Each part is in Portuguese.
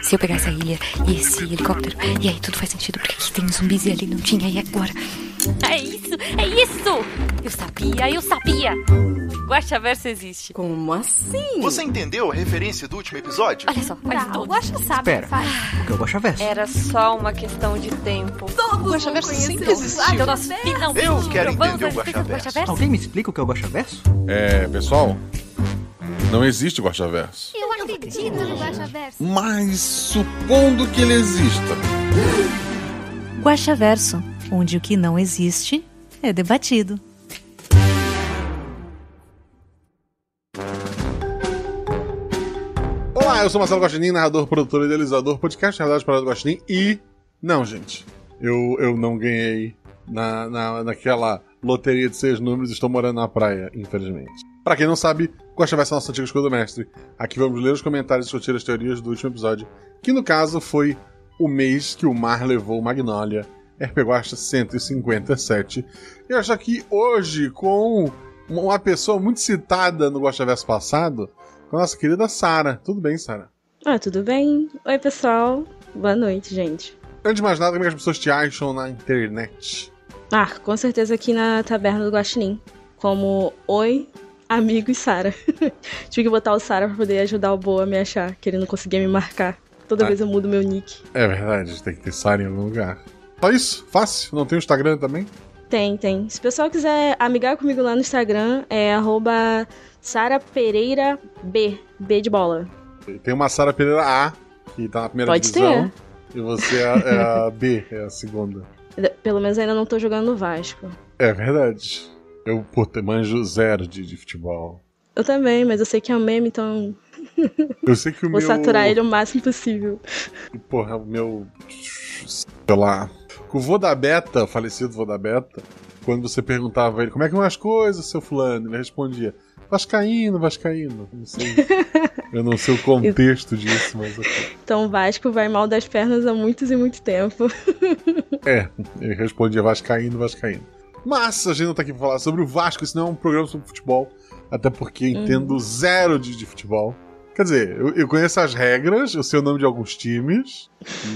Se eu pegar essa ilha e esse helicóptero, e aí tudo faz sentido, porque aqui tem zumbis e ali não tinha, e agora? É isso! É isso! Eu sabia! Guaxaverso existe. Como assim? Você entendeu a referência do último episódio? Olha só, faz O Guaxa sabe o que faz. O que é o Guaxaverso? Era só uma questão de tempo. Todos O Guaxaverso vão sempre conhecer existiu. o Então nós finalmente Eu quero provamos entender o a existência do Guaxaverso. Alguém me explica o que é o Guaxaverso? Pessoal, não existe Guaxaverso. Eu acredito no Guaxaverso. Mas supondo que ele exista. Guaxaverso, onde o que não existe é debatido. Olá, eu sou Marcelo Guaxinim, narrador, produtor e idealizador, podcast Realidade Parada do Guaxinim. E, não, gente, eu não ganhei naquela loteria de 6 números, estou morando na praia, infelizmente. Pra quem não sabe, Guaxaverso é a nossa antiga escola do mestre. Aqui vamos ler os comentários e discutir as teorias do último episódio, que no caso foi o mês que o mar levou Magnolia, RP Guaxa 157. Eu acho aqui hoje com uma pessoa muito citada no Guaxaverso passado, com a nossa querida Sara. Tudo bem, Sara? Tudo bem. Oi, pessoal. Boa noite, gente. Antes de mais nada, como é que as pessoas te acham na internet? Com certeza aqui na Taberna do Guaxinim. Como Oi, amigos Sara. Tive que botar o Sara pra poder ajudar o Boa a me achar, que ele não conseguia me marcar. Toda vez eu mudo meu nick. É verdade, tem que ter Sara em algum lugar. Só isso? Fácil? Não tem o Instagram também? Tem. Se o pessoal quiser amigar comigo lá no Instagram, é @SaraPereiraB. B de bola. Tem uma Sara Pereira A, que tá na primeira Pode divisão. ter. E você é a B, é a segunda. Pelo menos ainda não tô jogando no Vasco. É verdade. Eu, manjo zero de futebol. Eu também, mas eu sei que é um meme, então Eu sei que o vou meu... saturar ele o máximo possível. Porra, o meu... Sei lá... O vô da Beta, o falecido vô da Beta, quando você perguntava a ele como é que vão as coisas, seu fulano, ele respondia: Vascaíno. Não sei. Eu não sei o contexto disso, mas... Então o Vasco vai mal das pernas há muitos e muito tempo. Ele respondia Vascaíno. Mas a gente não tá aqui pra falar sobre o Vasco, isso não é um programa sobre futebol, até porque entendo zero de futebol. Quer dizer, eu conheço as regras, eu sei o nome de alguns times,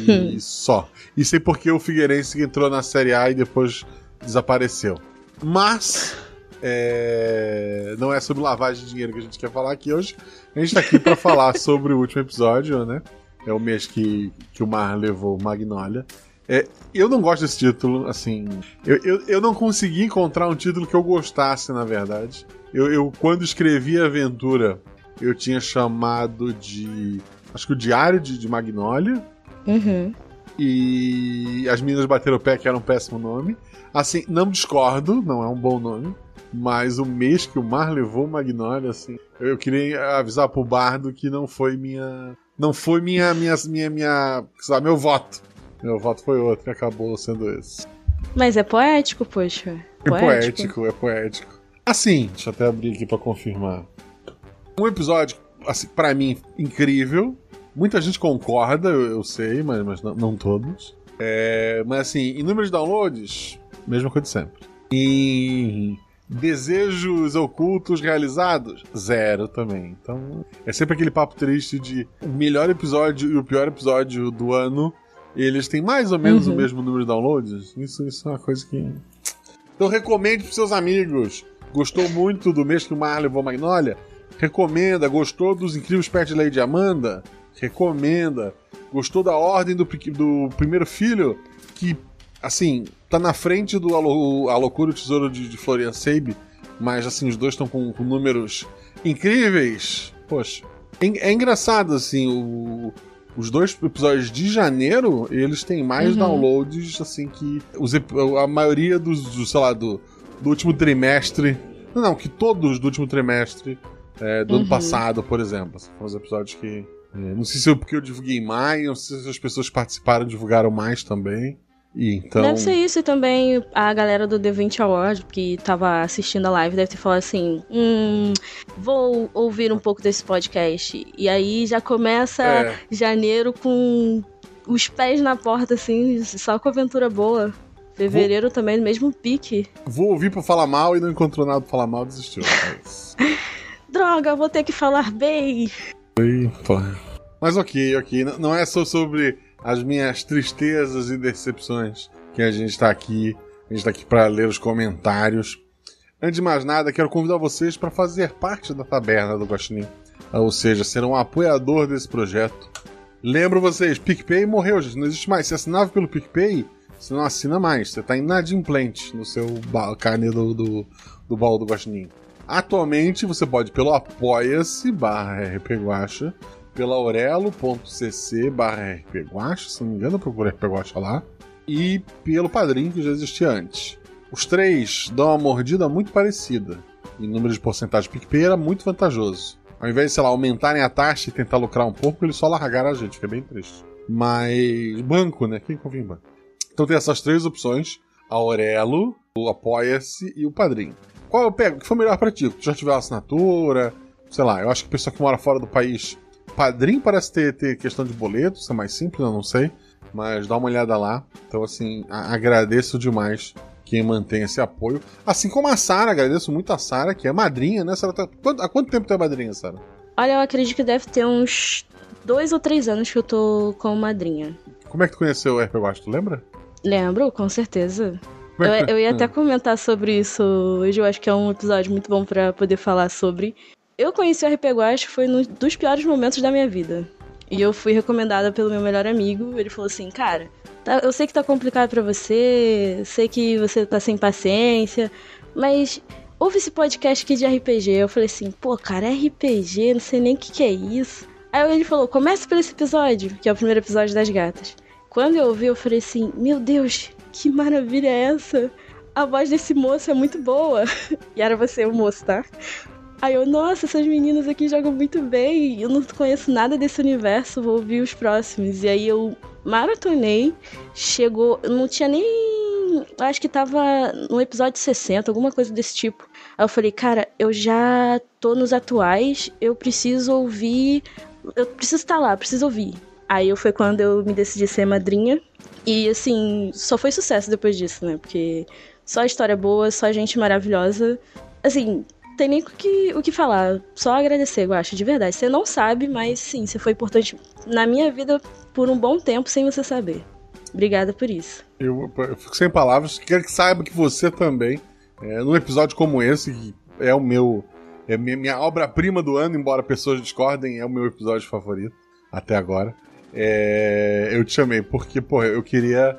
e só. E sei porque o Figueirense entrou na Série A e depois desapareceu. Mas... não é sobre lavagem de dinheiro que a gente quer falar aqui hoje. A gente tá aqui pra falar sobre o último episódio, né? É o mês que o mar levou Magnolia. Eu não gosto desse título, assim... Eu não consegui encontrar um título que eu gostasse, na verdade. Eu quando escrevi a aventura, eu tinha chamado de... Acho que o Diário de Magnolia. Uhum. E As Meninas Bateram o Pé, que era um péssimo nome. Assim, não discordo, não é um bom nome. Mas o mês que o mar levou Magnolia, assim... Eu queria avisar pro Bardo que não foi minha... Não foi sei lá, meu voto. Meu voto foi outro e acabou sendo esse. Mas é poético, poxa. É poético. Assim, deixa eu até abrir aqui pra confirmar. Um episódio, assim, pra mim, incrível. Muita gente concorda, eu sei, mas não todos. Mas assim, em número de downloads, mesma coisa de sempre. Em desejos ocultos realizados, 0 também. Então, é sempre aquele papo triste de o melhor episódio e o pior episódio do ano, eles têm mais ou menos o mesmo número de downloads. Isso é uma coisa que... Então recomende pros seus amigos. Gostou muito do mês que o mar levou Magnolia? Recomenda. Gostou dos incríveis pets de Lady Amanda? Recomenda. Gostou da ordem do primeiro filho? Que, assim, tá na frente do A Loucura e o Tesouro de Florian Seib, mas, assim, os dois estão com números incríveis. Poxa, é engraçado, assim, os dois episódios de janeiro, eles têm mais downloads, assim, que a maioria sei lá, do último trimestre. Não, que todos do último trimestre do ano passado, por exemplo. Assim, foram os episódios que... não sei se porque eu divulguei mais, não sei se as pessoas que participaram divulgaram mais também. E então... Deve ser isso, e também a galera do The 20 Award, que tava assistindo a live, deve ter falado assim: vou ouvir um pouco desse podcast. E aí já começa janeiro com os pés na porta, assim, só com aventura boa. Fevereiro também, no mesmo pique. Vou ouvir pra falar mal e não encontrou nada pra falar mal, desistiu. Droga, vou ter que falar bem. Mas ok. Não é só sobre as minhas tristezas e decepções que a gente tá aqui. A gente tá aqui para ler os comentários. Antes de mais nada, quero convidar vocês para fazer parte da taberna do Guaxinim. Ou seja, ser um apoiador desse projeto. Lembro vocês, PicPay morreu, gente. Não existe mais. Se assinava pelo PicPay, você não assina mais. Você tá inadimplente no seu carnê do baú do Guaxinim. Atualmente, você pode ir pelo apoia-se/rpguacha, pela aurelo.cc/rpguacha, se não me engano, procura rpguacha lá, e pelo Padrim, que já existia antes. Os três dão uma mordida muito parecida. Em número de porcentagem PicPay era muito vantajoso. Ao invés de, sei lá, aumentarem a taxa e tentar lucrar um pouco, eles só largaram a gente, fica bem triste. Mas banco, né? Quem confia em banco? Então tem essas três opções: a Aurelo, o Apoia-se e o Padrim. Qual eu pego? O que for melhor pra ti? Tu já tiver uma assinatura? Sei lá, eu acho que a pessoa que mora fora do país, Padrim parece ter questão de boleto, isso é mais simples, eu não sei. Mas dá uma olhada lá. Então, assim, agradeço demais quem mantém esse apoio. Assim como a Sara, agradeço muito a Sara, que é madrinha, né? Sara, há quanto tempo tu é madrinha, Sara? Olha, eu acredito que deve ter uns 2 ou 3 anos que eu tô como madrinha. Como é que tu conheceu o RPGuacha, tu lembra? Lembro, com certeza. Eu ia até comentar sobre isso hoje, eu acho que é um episódio muito bom pra poder falar sobre. Eu conheci o RPGuacha, foi um dos piores momentos da minha vida. E eu fui recomendada pelo meu melhor amigo, ele falou assim, cara, eu sei que tá complicado pra você, sei que você tá sem paciência, mas ouve esse podcast aqui de RPG. Eu falei assim, pô, cara, RPG, não sei nem o que é isso. Aí ele falou, começa por esse episódio, que é o primeiro episódio das gatas. Quando eu ouvi, eu falei assim, meu Deus, que maravilha é essa? A voz desse moço é muito boa. E era você o moço, tá? Aí eu, nossa, essas meninas aqui jogam muito bem, eu não conheço nada desse universo, vou ouvir os próximos. E aí eu maratonei, chegou, eu não tinha nem, acho que tava no episódio 60, alguma coisa desse tipo. Aí eu falei, cara, eu já tô nos atuais, eu preciso ouvir, eu preciso estar lá, preciso ouvir. Aí foi quando eu me decidi ser madrinha, e assim, só foi sucesso depois disso, né, porque só história boa, só gente maravilhosa, assim... Não tem nem o que falar, só agradecer, eu acho, de verdade. Você não sabe, mas sim, você foi importante na minha vida por um bom tempo sem você saber. Obrigada por isso. Eu fico sem palavras, quero que saiba que você também, num episódio como esse, que é o meu, minha obra-prima do ano, embora pessoas discordem, é o meu episódio favorito, até agora. Eu te chamei porque, porra, eu queria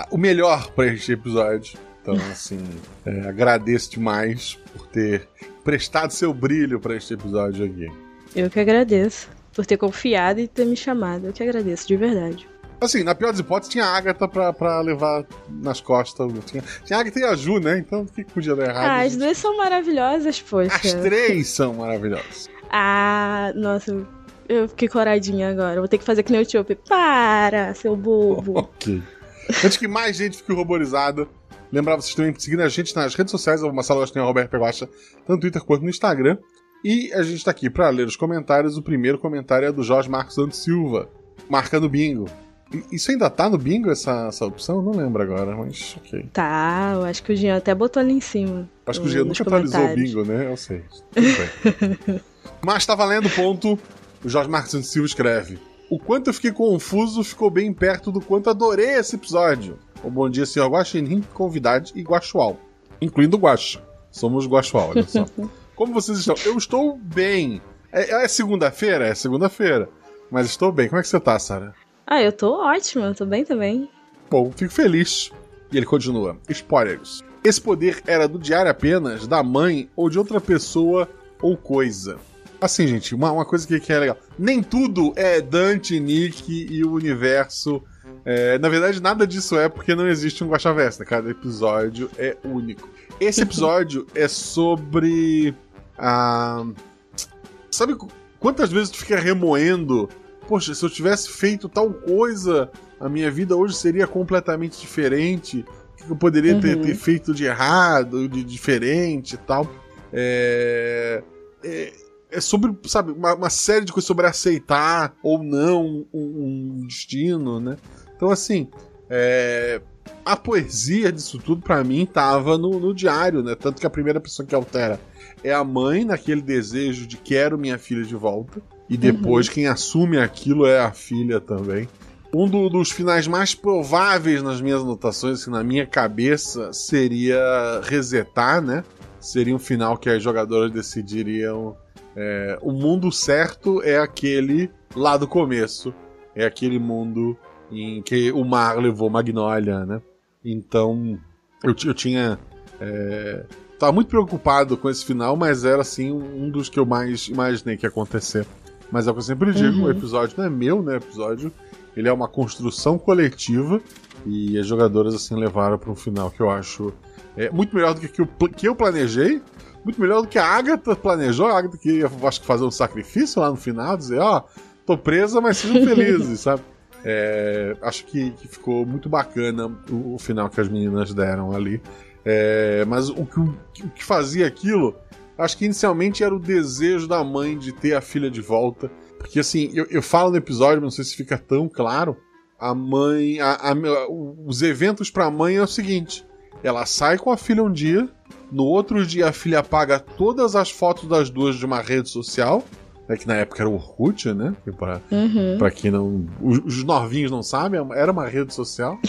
o melhor pra este episódio. Então, assim, agradeço demais por ter prestado seu brilho pra este episódio aqui. Eu que agradeço por ter confiado e ter me chamado. Eu que agradeço, de verdade. Assim, na pior das hipóteses, tinha a Agatha pra levar nas costas. Tinha a Agatha e a Ju, né? Então, o que podia dar errado? As duas são maravilhosas, poxa. As três são maravilhosas. Nossa, eu fiquei coradinha agora. Vou ter que fazer que nem o Tiope. Para, seu bobo. Ok. Antes que mais gente fique ruborizada, lembrar vocês também de seguir a gente nas redes sociais, o Marcelo Agostinho, Roberto Peguacha, tanto no Twitter quanto no Instagram. E a gente tá aqui pra ler os comentários. O primeiro comentário é do Jorge Marcos Santos Silva, marca no bingo. Isso ainda tá no bingo, essa opção? Não lembro agora, mas ok. Tá, eu acho que o Jean até botou ali em cima. Acho que o Jean nunca atualizou o bingo, né? Eu sei. Tudo bem. Mas tá valendo o ponto. O Jorge Marcos Santos Silva escreve: o quanto eu fiquei confuso ficou bem perto do quanto adorei esse episódio. O bom dia, senhor Guaxinim, convidade e Guaxual. Incluindo o Guaxa. Somos Guaxual, olha só. Como vocês estão? Eu estou bem. É segunda-feira? É segunda-feira. Mas estou bem. Como é que você tá, Sara? Eu tô ótima. Eu tô bem também. Bom, fico feliz. E ele continua. Spoilers. Esse poder era do diário apenas, da mãe ou de outra pessoa ou coisa. Assim, gente, uma coisa que é legal. Nem tudo é Dante, Nick e o universo. Na verdade, nada disso porque não existe um Guaxaverso, né? Cada episódio é único. Esse episódio é sobre... Sabe quantas vezes tu fica remoendo? Poxa, se eu tivesse feito tal coisa, a minha vida hoje seria completamente diferente. O que eu poderia ter feito de errado, de diferente e tal. É sobre, sabe, uma série de coisas sobre aceitar ou não um destino, né? Então, assim, A poesia disso tudo, pra mim, tava no diário, né? Tanto que a primeira pessoa que altera é a mãe, naquele desejo de quero minha filha de volta. E depois quem assume aquilo é a filha também. Um dos finais mais prováveis nas minhas anotações, assim, na minha cabeça, seria resetar, né? Seria um final que as jogadoras decidiriam... o mundo certo é aquele lá do começo. É aquele mundo em que o mar levou Magnolia, né? Então, eu tinha... tava muito preocupado com esse final, mas era, assim, um dos que eu mais imaginei que ia acontecer. Mas é o que eu sempre digo, o episódio não é meu, né? O episódio, ele é uma construção coletiva e as jogadoras, assim, levaram para um final que eu acho muito melhor do que eu planejei, muito melhor do que a Agatha planejou. A Agatha que ia, acho que, fazer um sacrifício lá no final, dizer, tô presa, mas sejam felizes, sabe? Acho que ficou muito bacana o final que as meninas deram ali. Mas o que fazia aquilo, acho que inicialmente era o desejo da mãe de ter a filha de volta. Porque assim, eu falo no episódio, mas não sei se fica tão claro. A mãe. Os eventos pra mãe é o seguinte: ela sai com a filha um dia, no outro dia a filha apaga todas as fotos das duas de uma rede social. Que na época era o Orkut, né? Pra quem não... Os novinhos não sabem, era uma rede social.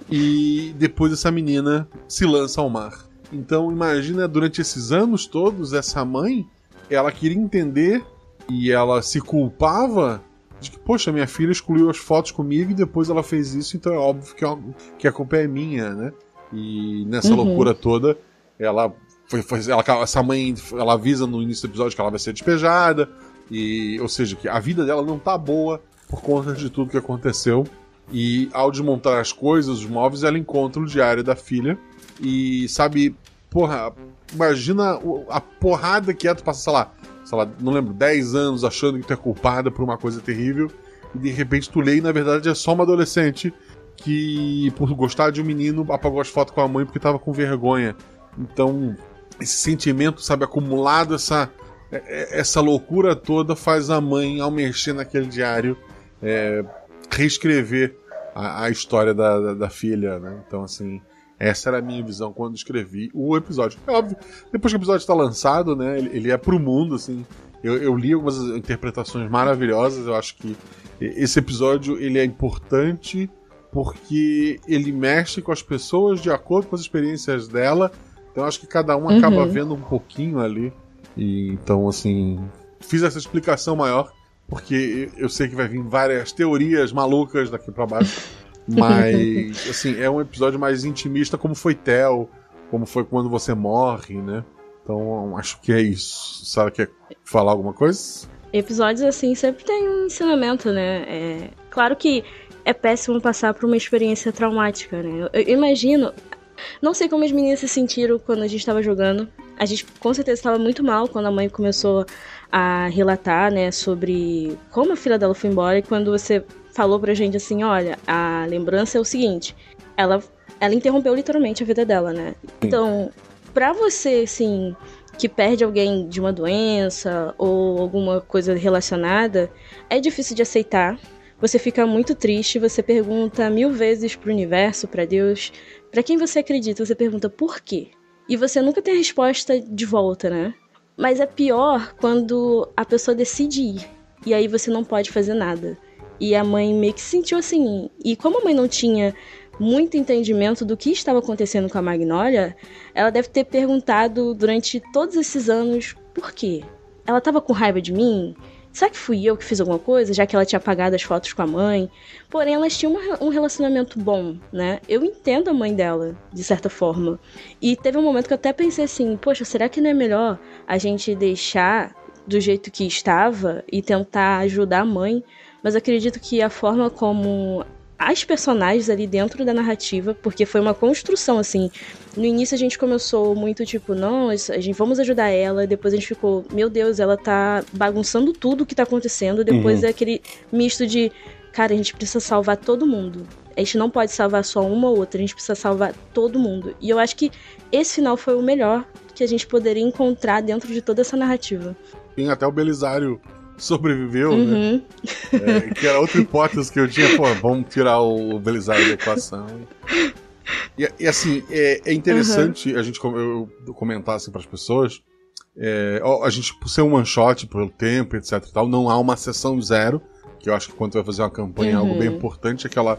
E depois essa menina se lança ao mar. Então imagina, durante esses anos todos, essa mãe, ela queria entender e ela se culpava de que, poxa, minha filha excluiu as fotos comigo e depois ela fez isso, então é óbvio que a culpa é minha, né? E nessa loucura toda, essa mãe, ela avisa no início do episódio que ela vai ser despejada. Ou seja, que a vida dela não tá boa por conta de tudo que aconteceu. E ao desmontar as coisas, os móveis, ela encontra o diário da filha. E sabe, porra, imagina a porrada que é tu passar, sei lá, não lembro, 10 anos achando que tu é culpada por uma coisa terrível. E de repente tu lê e na verdade é só uma adolescente que, por gostar de um menino, apagou as fotos com a mãe porque tava com vergonha. Então, esse sentimento, sabe, acumulado, essa loucura toda faz a mãe, ao mexer naquele diário, reescrever a história da filha, né? Então, assim, essa era a minha visão quando escrevi o episódio. É óbvio, depois que o episódio está lançado, né, ele é pro mundo, assim. Eu li algumas interpretações maravilhosas. Eu acho que esse episódio ele é importante porque ele mexe com as pessoas de acordo com as experiências dela. Então, eu acho que cada um acaba vendo um pouquinho ali. E então, assim, fiz essa explicação maior porque eu sei que vai vir várias teorias malucas daqui pra baixo. Mas, assim, é um episódio mais intimista, como foi Theo, como foi Quando Você Morre, né? Então, acho que é isso. Sarah, quer falar alguma coisa? Episódios assim sempre tem um ensinamento, né? Claro que é péssimo passar por uma experiência traumática, né? Eu imagino... Não sei como as meninas se sentiram quando a gente estava jogando. A gente com certeza estava muito mal quando a mãe começou a relatar, né, sobre como a filha dela foi embora. E quando você falou pra gente assim, olha, a lembrança é o seguinte, ela interrompeu literalmente a vida dela, né? Então, pra você, assim, que perde alguém de uma doença ou alguma coisa relacionada, é difícil de aceitar. Você fica muito triste, você pergunta 1000 vezes pro universo, pra Deus, pra quem você acredita, você pergunta por quê? E você nunca tem a resposta de volta, né? Mas é pior quando a pessoa decide ir, e aí você não pode fazer nada. E a mãe meio que se sentiu assim, e como a mãe não tinha muito entendimento do que estava acontecendo com a Magnolia, ela deve ter perguntado durante todos esses anos por quê? Ela estava com raiva de mim? Será que fui eu que fiz alguma coisa, já que ela tinha apagado as fotos com a mãe? Porém, elas tinham um relacionamento bom, né? Eu entendo a mãe dela, de certa forma. E teve um momento que eu até pensei assim, poxa, será que não é melhor a gente deixar do jeito que estava e tentar ajudar a mãe? Mas eu acredito que a forma como as personagens ali dentro da narrativa, porque foi uma construção, assim. No início a gente começou muito tipo, não, vamos ajudar ela. Depois a gente ficou, meu Deus, ela tá bagunçando tudo o que tá acontecendo. Depois é aquele misto de, cara, a gente precisa salvar todo mundo. A gente não pode salvar só uma ou outra, a gente precisa salvar todo mundo. E eu acho que esse final foi o melhor que a gente poderia encontrar dentro de toda essa narrativa. Tem até o Belisário sobreviveu, né? Que era outra hipótese que eu tinha, pô, vamos tirar o Belisário da equação. E assim, é interessante a gente eu comentar assim pras pessoas, a gente, por ser um one shot, pelo tempo, etc e tal, não há uma sessão zero, que eu acho que quando tu vai fazer uma campanha, algo bem importante, aquela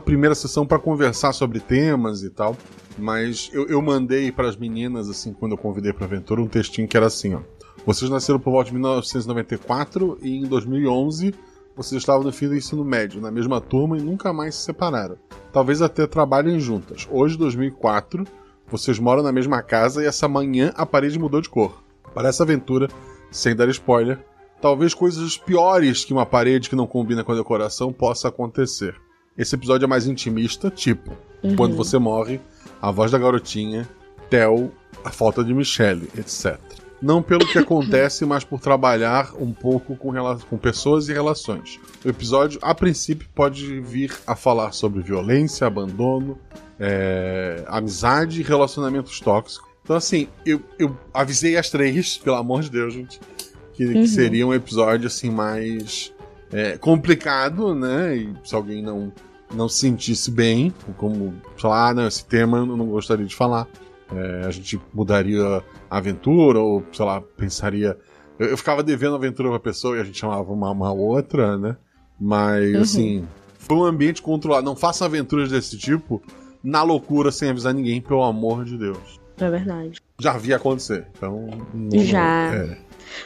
primeira sessão pra conversar sobre temas e tal. Mas eu mandei pras meninas, assim, quando eu convidei pra aventura, um textinho que era assim, ó. Vocês nasceram por volta de 1994 e em 2011 vocês estavam no fim do ensino médio, na mesma turma e nunca mais se separaram. Talvez até trabalhem juntas. Hoje, 2004, vocês moram na mesma casa e essa manhã a parede mudou de cor. Para essa aventura, sem dar spoiler, talvez coisas piores que uma parede que não combina com a decoração possa acontecer. Esse episódio é mais intimista, tipo, quando você morre, a voz da garotinha, Theo, a falta de Michelle, etc. Não pelo que acontece, mas por trabalhar um pouco com pessoas e relações. O episódio, a princípio, pode vir a falar sobre violência, abandono, amizade e relacionamentos tóxicos. Então, assim, eu avisei as três, pelo amor de Deus, gente, que seria um episódio, assim, mais complicado, né? E se alguém não se sentisse bem, como, sei lá, não, esse tema eu não gostaria de falar. A gente mudaria a aventura, ou, sei lá, pensaria... Eu ficava devendo a aventura pra pessoa e a gente chamava uma outra, né? Mas, assim, foi um ambiente controlado. Não façam aventuras desse tipo na loucura, sem avisar ninguém, pelo amor de Deus. É verdade. Já vi acontecer, então... Já.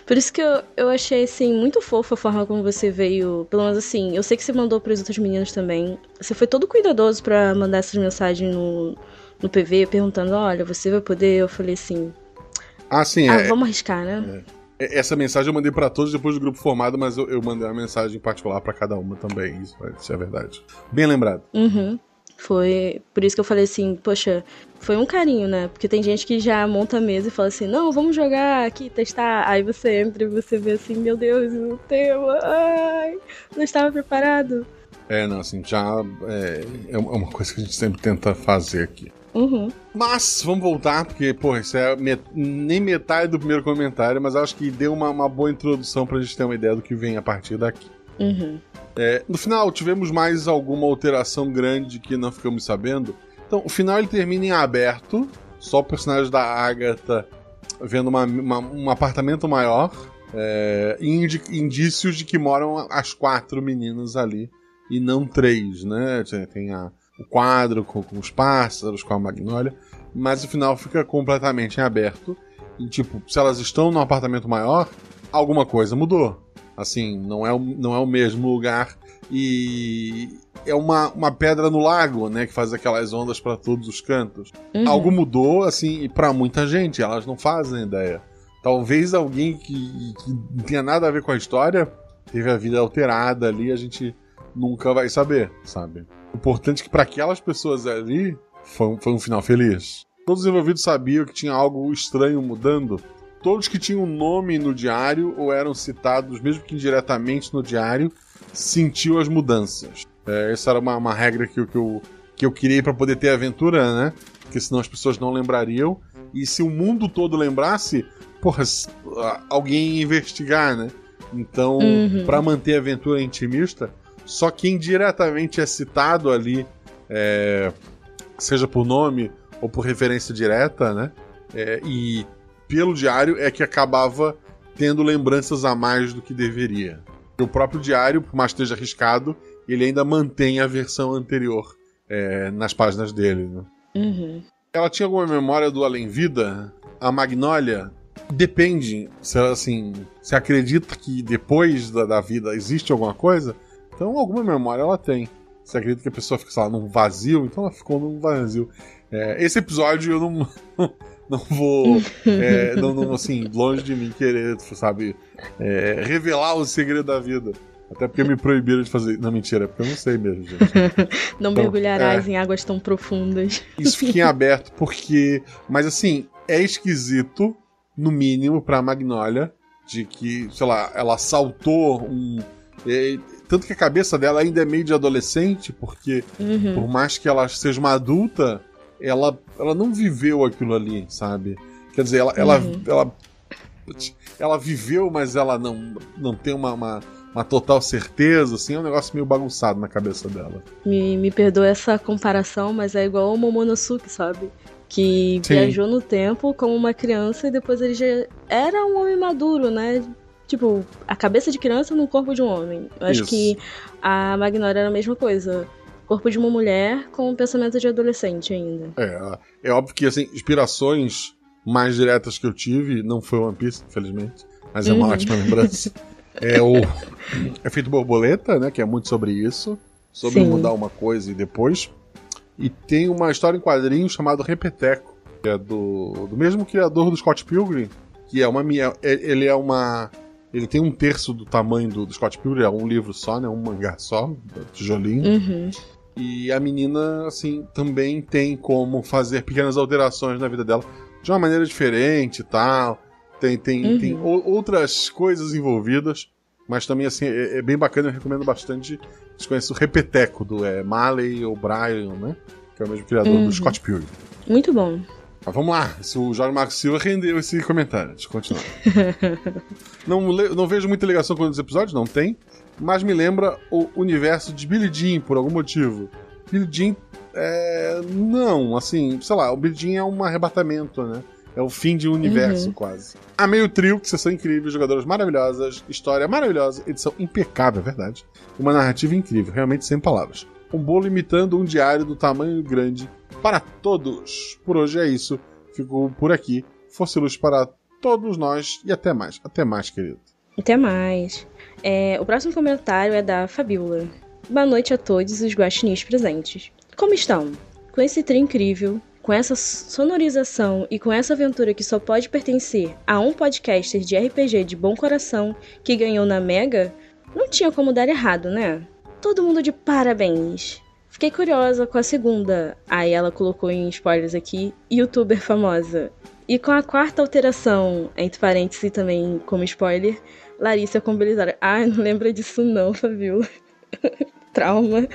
Por isso que eu achei, assim, muito fofa a forma como você veio. Pelo menos, assim, eu sei que você mandou pros outros meninos também. Você foi todo cuidadoso pra mandar essas mensagens no PV, perguntando, olha, você vai poder? Eu falei assim... sim, vamos arriscar, né? Essa mensagem eu mandei pra todos depois do grupo formado, mas eu mandei uma mensagem em particular pra cada uma também, isso é verdade. Bem lembrado. Foi por isso que eu falei assim, poxa, foi um carinho, né? Porque tem gente que já monta a mesa e fala assim, não, vamos jogar aqui, testar. Aí você entra e você vê assim, meu Deus, o tema, ai, não estava preparado. Não, assim, já é uma coisa que a gente sempre tenta fazer aqui. Mas, vamos voltar, porque, pô, isso é nem metade do primeiro comentário, mas acho que deu uma boa introdução pra gente ter uma ideia do que vem a partir daqui. No final, tivemos mais alguma alteração grande que não ficamos sabendo. Então, o final ele termina em aberto, só o personagem da Agatha vendo um apartamento maior, e indícios de que moram as 4 meninas ali, e não 3, né? Tem o quadro com os pássaros, com a Magnólia, mas o final fica completamente em aberto. E, tipo, se elas estão num apartamento maior, alguma coisa mudou. Assim, não é o mesmo lugar. E é uma pedra no lago, né? Que faz aquelas ondas para todos os cantos. Algo mudou, assim, e pra muita gente. Elas não fazem ideia. Talvez alguém que não tenha nada a ver com a história teve a vida alterada ali, a gente nunca vai saber, sabe? O importante é que para aquelas pessoas ali foi um final feliz. Todos os envolvidos sabiam que tinha algo estranho mudando. Todos que tinham nome no diário ou eram citados, mesmo que indiretamente no diário, sentiu as mudanças. Essa era uma regra que eu criei para poder ter aventura, né? Porque senão as pessoas não lembrariam. E se o mundo todo lembrasse, porra, alguém ia investigar, né? Então, para manter a aventura intimista, só quem diretamente é citado ali, seja por nome ou por referência direta, né? E pelo diário é que acabava tendo lembranças a mais do que deveria. O próprio diário, por mais que esteja arriscado, ele ainda mantém a versão anterior nas páginas dele, né? Ela tinha alguma memória do além-vida? A Magnólia depende, se acredita que depois da vida existe alguma coisa, então alguma memória ela tem. Se acredita que a pessoa fica, sei lá, num vazio, então ela ficou num vazio. Esse episódio eu não vou, assim, longe de mim querer, sabe, revelar o segredo da vida. Até porque me proibiram de fazer. Não, mentira, é porque eu não sei mesmo, gente. Não então, mergulharás em águas tão profundas. Isso fica em aberto porque... Mas assim, é esquisito, no mínimo, pra Magnólia, de que, sei lá, ela saltou tanto que a cabeça dela ainda é meio de adolescente, porque por mais que ela seja uma adulta, ela não viveu aquilo ali, sabe? Quer dizer, ela ela viveu, mas ela não tem uma total certeza, assim, é um negócio meio bagunçado na cabeça dela. Me perdoa essa comparação, mas é igual o Momonosuke, sabe? Que Sim. viajou no tempo como uma criança e depois ele já era um homem maduro, né? Tipo, a cabeça de criança no corpo de um homem. Eu acho que a Magnolia era a mesma coisa. Corpo de uma mulher com um pensamento de adolescente ainda. É óbvio que, assim, inspirações mais diretas que eu tive não foi One Piece, infelizmente, mas é uma ótima lembrança. É o Efeito Borboleta, né, que é muito sobre isso, sobre mudar uma coisa e depois. E tem uma história em quadrinhos chamada Repeteco, que é do mesmo criador do Scott Pilgrim, que é ele tem um terço do tamanho do Scott Pilgrim, é um livro só, né, um mangá só, tijolinho. E a menina, assim, também tem como fazer pequenas alterações na vida dela de uma maneira diferente e tal. Tem outras coisas envolvidas, mas também, assim, é bem bacana. Eu recomendo bastante. Vocês conhecem o Repeteco, do Marley O'Brien, né? Que é o mesmo criador do Scott Pilgrim. Muito bom. Mas vamos lá, se o Jorge Marcos Silva rendeu esse comentário. Deixa eu continuar. Não vejo muita ligação com os episódios, não tem. Mas me lembra o universo de Billie Jean, por algum motivo. Billie Jean, não, assim, sei lá, o Billie Jean é um arrebatamento, né? É o fim de um universo, quase. Amei o trio, que vocês são incríveis, jogadoras maravilhosas, história maravilhosa, edição impecável, é verdade. Uma narrativa incrível, realmente sem palavras. Um bolo imitando um diário do tamanho grande para todos. Por hoje é isso. Fico por aqui. Força e luz para todos nós e até mais. Até mais, querido. Até mais. O próximo comentário é da Fabiola. Boa noite a todos os guaxinins presentes. Como estão? Com esse trio incrível, com essa sonorização e com essa aventura que só pode pertencer a um podcaster de RPG de bom coração que ganhou na Mega, não tinha como dar errado, né? Todo mundo de parabéns. Fiquei curiosa com a segunda. Aí ela colocou em spoilers aqui, youtuber famosa. E com a quarta alteração, entre parênteses também como spoiler, Larissa com Belisário. Não lembra disso não, Fabiola. Trauma.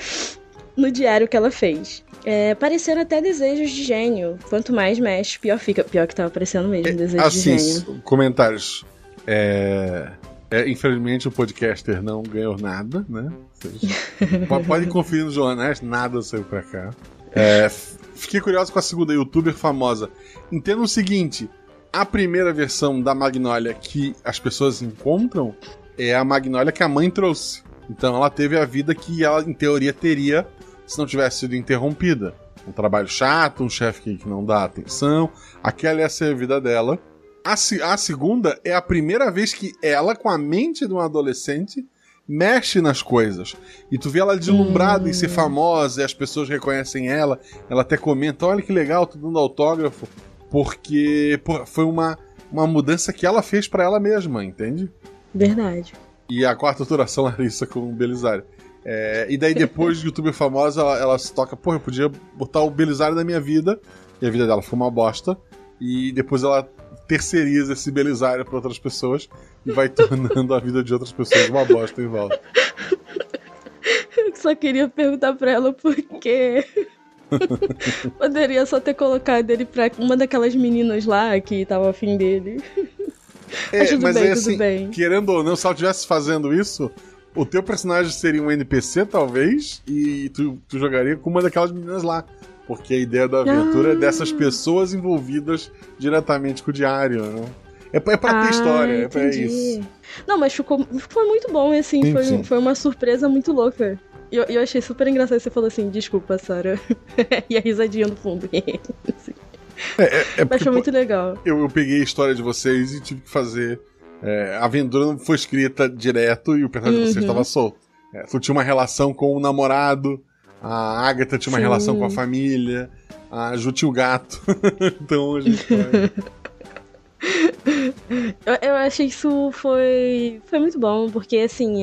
No diário que ela fez. Pareceram até desejos de gênio. Quanto mais mexe, pior fica. Pior que tava parecendo mesmo, desejo de gênio. Comentários. Infelizmente o podcaster não ganhou nada, né? Podem conferir nos jornais, nada saiu pra cá. Fiquei curioso com a segunda youtuber famosa. Entenda o seguinte: a primeira versão da Magnolia que as pessoas encontram é a Magnolia que a mãe trouxe. Então ela teve a vida que ela, em teoria, teria se não tivesse sido interrompida. Um trabalho chato, um chefe que não dá atenção. Aquela ia ser a vida dela. A segunda é a primeira vez que ela, com a mente de um adolescente, mexe nas coisas. E tu vê ela deslumbrada em ser famosa, e as pessoas reconhecem ela. Ela até comenta, olha que legal, tô dando autógrafo. Porque foi uma mudança que ela fez pra ela mesma, entende? Verdade. E a quarta alteração, Larissa com o Belisário. E daí depois de youtuber famosa, ela se toca, eu podia botar o Belisário na minha vida. E a vida dela foi uma bosta. E depois ela terceiriza esse Belisário para outras pessoas e vai tornando a vida de outras pessoas uma bosta em volta. Eu só queria perguntar pra ela por quê. Poderia só ter colocado ele pra uma daquelas meninas lá que tava afim dele. Tudo bem. Querendo ou não, se ela estivesse fazendo isso, o teu personagem seria um NPC, talvez, e tu jogaria com uma daquelas meninas lá. Porque a ideia da aventura é dessas pessoas envolvidas diretamente com o diário, né? É pra ter história, é pra isso. Não, mas foi muito bom, assim, foi uma surpresa muito louca. E eu achei super engraçado, você falou assim, desculpa, Sarah. E a risadinha no fundo. Assim. Mas foi muito legal. Eu peguei a história de vocês e tive que fazer... a aventura não foi escrita direto e o personagem de vocês estava solto. Tu tinha uma relação com o namorado... A Agatha tinha uma relação com a família. A Ju tinha o gato. Então a gente vai... Eu achei que isso foi muito bom. Porque, assim,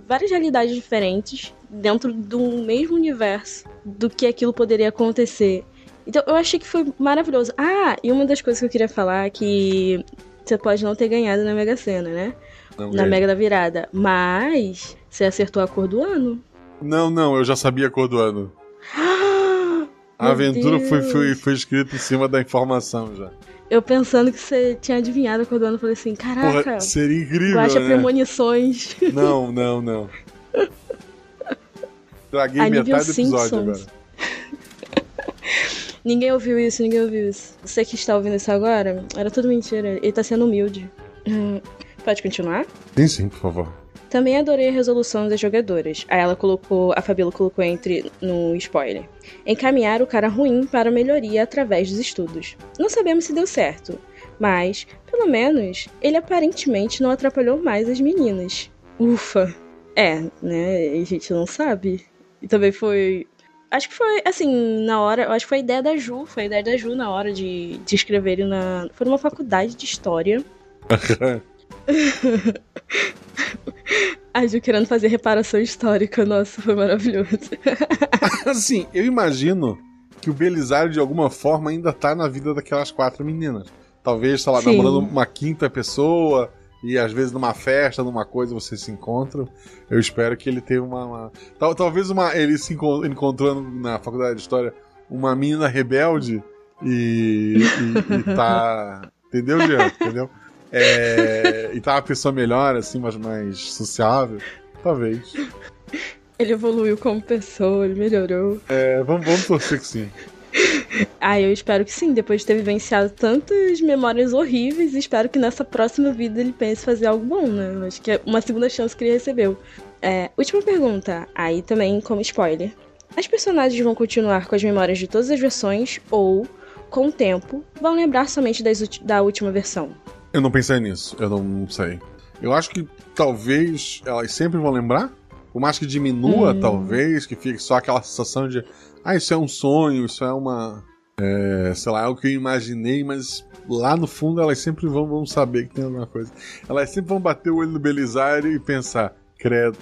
várias realidades diferentes dentro do mesmo universo do que aquilo poderia acontecer. Então eu achei que foi maravilhoso. E uma das coisas que eu queria falar é que você pode não ter ganhado na Mega Sena, né? Na Mega da Virada. Mas você acertou a cor do ano. Não, eu já sabia a cor do ano. A aventura foi escrita em cima da informação já. Eu pensando que você tinha adivinhado acordando, eu falei assim, caraca, porra, seria incrível, Guaxa né? premonições. Não. Traguei metade do episódio agora. Ninguém ouviu isso. Você que está ouvindo isso agora, era tudo mentira. Ele tá sendo humilde. Pode continuar? Sim, por favor. Também adorei a resolução das jogadoras. A Fabíola colocou no spoiler. Encaminhar o cara ruim para melhoria através dos estudos. Não sabemos se deu certo, mas, pelo menos, ele aparentemente não atrapalhou mais as meninas. Ufa. Né? A gente não sabe. E também foi... Acho que foi, assim, na hora... Acho que foi a ideia da Ju. Foi a ideia da Ju na hora de escreverem na... Foi numa faculdade de história. A Ju querendo fazer reparação histórica. Nossa, foi maravilhoso. Assim, eu imagino que o Belisário, de alguma forma, ainda tá na vida daquelas 4 meninas. Talvez, sei lá, Sim. namorando uma quinta pessoa... E às vezes numa festa, numa coisa, vocês se encontram. Eu espero que ele tenha talvez ele se encontrando na faculdade de história uma menina rebelde e tá... Entendeu, Jean? Entendeu? E tá uma pessoa melhor, assim, mais sociável. Talvez. Ele evoluiu como pessoa, ele melhorou. Vamos torcer que sim. Eu espero que sim, depois de ter vivenciado tantas memórias horríveis, espero que nessa próxima vida ele pense fazer algo bom, né? Acho que é uma segunda chance que ele recebeu. Última pergunta, aí também como spoiler. As personagens vão continuar com as memórias de todas as versões ou, com o tempo, vão lembrar somente da última versão? Eu não pensei nisso, eu não sei. Eu acho que talvez elas sempre vão lembrar, por mais que diminua, talvez, que fique só aquela sensação de isso é um sonho, isso é uma... sei lá, é o que eu imaginei, mas lá no fundo elas sempre vão saber que tem alguma coisa. Elas sempre vão bater o olho no Belisário e pensar, credo.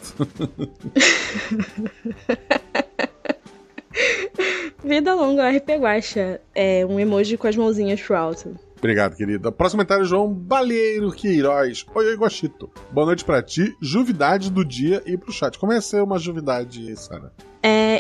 Vida longa, RP Guaxa. Um emoji com as mãozinhas pro alto. Obrigado, querida. Próximo comentário, João Baleiro Queiroz. Oi, Guaxito. Boa noite pra ti. Juvidade do dia e pro chat. Como é ser uma juvidade, Sara?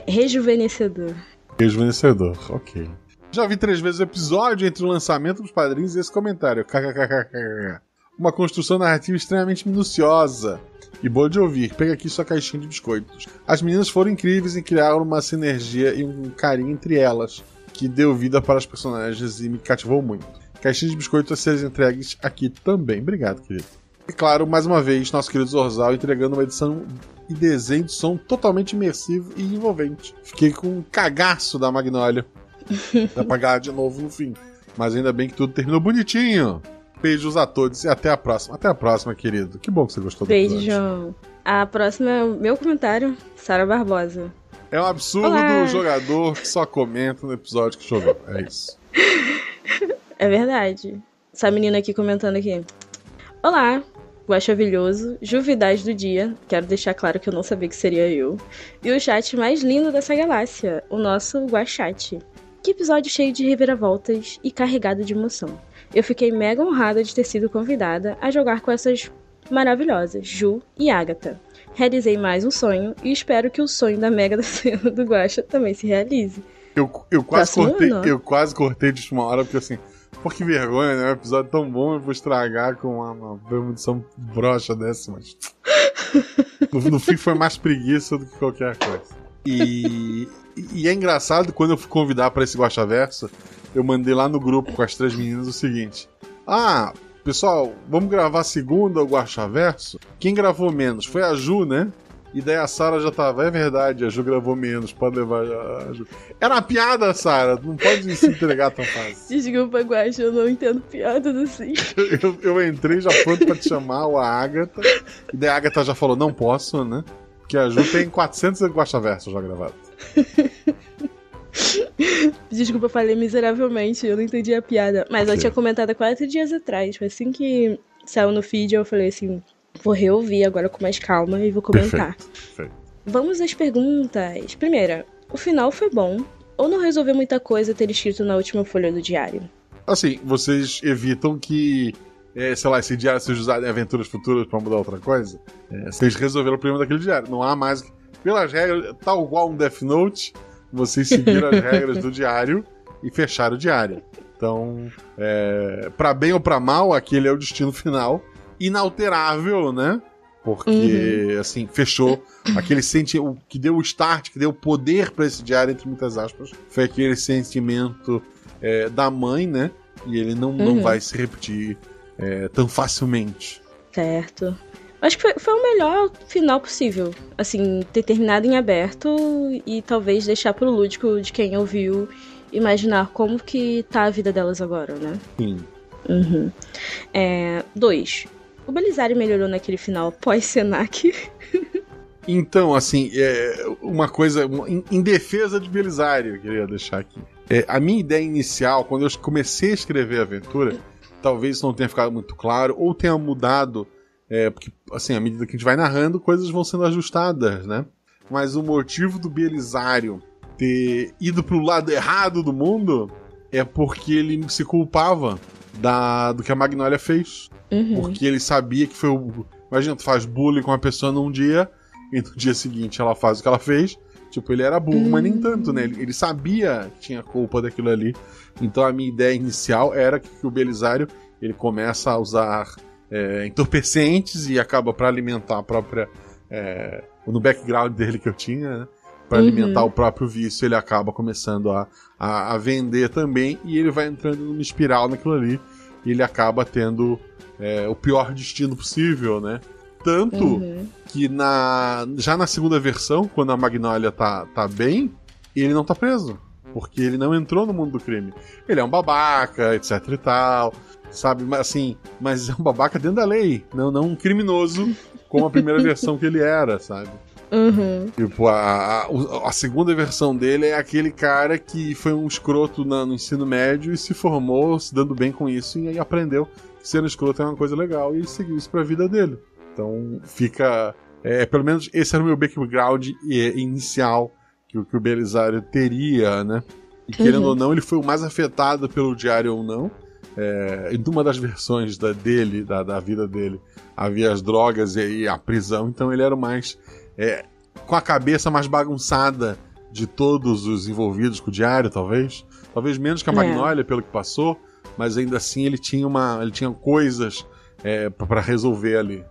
Rejuvenescedor. Rejuvenescedor, ok. Já vi 3 vezes o episódio entre o lançamento dos padrinhos e esse comentário. KKKKK. Uma construção narrativa extremamente minuciosa e boa de ouvir. Pega aqui sua caixinha de biscoitos. As meninas foram incríveis em criar uma sinergia e um carinho entre elas, que deu vida para as personagens e me cativou muito. Caixinha de biscoitos a serem entregues aqui também. Obrigado, querido. E claro, mais uma vez, nosso querido Zorzal entregando uma edição e desenho de som totalmente imersivo e envolvente. Fiquei com um cagaço da Magnólia. Vai pagar de novo no fim. Mas ainda bem que tudo terminou bonitinho. Beijos a todos e até a próxima. Até a próxima, querido. Que bom que você gostou do episódio. Beijo, João. A próxima é o meu comentário, Sara Barbosa. É um absurdo do jogador que só comenta no episódio que jogou. É isso. É verdade. Essa menina aqui comentando aqui. Olá, guaxavilhoso, juvidade do dia. Quero deixar claro que eu não sabia que seria eu. E o chat mais lindo dessa galáxia, o nosso Guaxate. Que episódio cheio de reviravoltas e carregado de emoção. Eu fiquei mega honrada de ter sido convidada a jogar com essas maravilhosas, Ju e Agatha. Realizei mais um sonho e espero que o sonho da mega da cena do Guaxa também se realize. Eu quase cortei de última hora, porque assim, pô, que vergonha, né? Um episódio tão bom, eu vou estragar com uma premonição broxa dessa, mas... no fim foi mais preguiça do que qualquer coisa. E é engraçado, quando eu fui convidar pra esse Guaxaverso, eu mandei lá no grupo com as 3 meninas o seguinte: pessoal, vamos gravar segunda o Guaxaverso? Quem gravou menos? Foi a Ju, né? E daí a Sara já tava, é verdade, a Ju gravou menos, pode levar a Ju. Era uma piada, Sara, não pode se entregar tão fácil. Desculpa, Guaxa, eu não entendo piadas assim. Eu entrei já pronto pra te chamar, a Agatha, e daí a Agatha já falou, não posso, né? Porque a Ju tem 400 Guaxaversos já gravados. Desculpa, eu falei miseravelmente, eu não entendi a piada. Mas eu tinha comentado há 4 dias atrás. Foi assim que saiu no feed, eu falei assim, vou reouvir agora com mais calma e vou comentar. Perfeito. Vamos às perguntas. Primeira, o final foi bom ou não resolveu muita coisa ter escrito na última folha do diário? Assim, vocês evitam que, sei lá, esse diário seja usado em aventuras futuras pra mudar outra coisa? Vocês resolveram o problema daquele diário. Não há mais... Pelas regras, tal qual um Death Note, vocês seguiram as regras do diário e fecharam o diário. Então, pra bem ou pra mal, aquele é o destino final. Inalterável, né? Porque, assim, fechou. Aquele sentimento que deu o start, que deu o poder pra esse diário, entre muitas aspas, foi aquele sentimento da mãe, né? E ele não vai se repetir tão facilmente. Certo. Acho que foi o melhor final possível. Assim, ter terminado em aberto e talvez deixar pro lúdico de quem ouviu imaginar como que tá a vida delas agora, né? Sim. 2. O Belisário melhorou naquele final pós-Senac. Então, assim, uma coisa... Em defesa de Belisário, eu queria deixar aqui. A minha ideia inicial, quando eu comecei a escrever a aventura, talvez isso não tenha ficado muito claro, ou tenha mudado... porque, assim, à medida que a gente vai narrando, coisas vão sendo ajustadas, né? Mas o motivo do Belisário ter ido pro lado errado do mundo é porque ele se culpava do que a Magnolia fez. Porque ele sabia que foi o... Imagina, tu faz bullying com uma pessoa num dia e no dia seguinte ela faz o que ela fez. Tipo, ele era burro, mas nem tanto, né? Ele sabia que tinha culpa daquilo ali. Então a minha ideia inicial era que o Belisário, ele começa a usar entorpecentes e acaba para alimentar a própria... no background dele que eu tinha, né? Para alimentar o próprio vício, ele acaba começando a vender também, e ele vai entrando numa espiral naquilo ali, e ele acaba tendo o pior destino possível, né? Tanto que já na segunda versão, quando a Magnolia tá bem, ele não tá preso, porque ele não entrou no mundo do crime. Ele é um babaca, etc e tal, sabe? Mas é um babaca dentro da lei, não um criminoso como a primeira versão que ele era, sabe? Tipo, a segunda versão dele é aquele cara que foi um escroto no ensino médio e se formou se dando bem com isso, e aí aprendeu que ser um escroto é uma coisa legal e ele seguiu isso pra vida dele. Então fica... pelo menos esse era o meu background inicial que o Belisário teria, né? E querendo ou não, ele foi o mais afetado pelo diário ou não. Em uma das versões da vida dele havia as drogas e a prisão, então ele era o mais... com a cabeça mais bagunçada de todos os envolvidos com o diário, talvez menos que a Magnolia, pelo que passou, mas ainda assim ele tinha coisas pra resolver ali.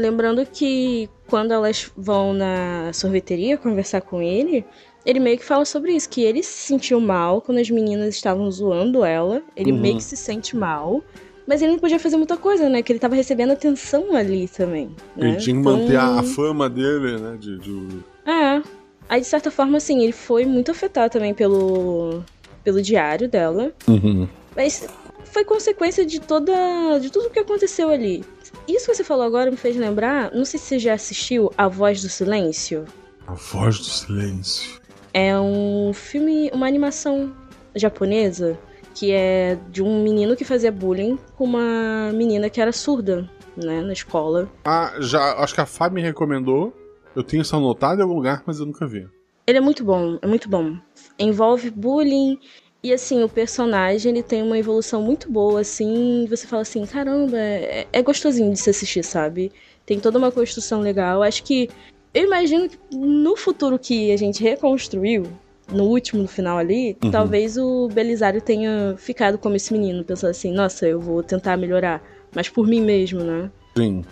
Lembrando que quando elas vão na sorveteria conversar com ele meio que fala sobre isso, que ele se sentiu mal quando as meninas estavam zoando ela, ele meio que se sente mal, mas ele não podia fazer muita coisa, né? Que ele tava recebendo atenção ali também, né? Ele tinha que manter a fama dele, né? Aí de certa forma, assim, ele foi muito afetado também pelo diário dela. Mas foi consequência de tudo que aconteceu ali. Isso que você falou agora me fez lembrar, não sei se você já assistiu A Voz do Silêncio. A Voz do Silêncio. É um filme, uma animação japonesa, que é de um menino que fazia bullying com uma menina que era surda, né, na escola. Já, acho que a Fábio me recomendou. Eu tenho isso anotado em algum lugar, mas eu nunca vi. Ele é muito bom. Envolve bullying e, assim, o personagem, ele tem uma evolução muito boa, assim, você fala assim, caramba, é gostosinho de se assistir, sabe? Tem toda uma construção legal. Acho que, eu imagino que no futuro que a gente reconstruiu, no final ali, talvez o Belisário tenha ficado como esse menino, pensando assim, nossa, eu vou tentar melhorar, mas por mim mesmo, né? Sim.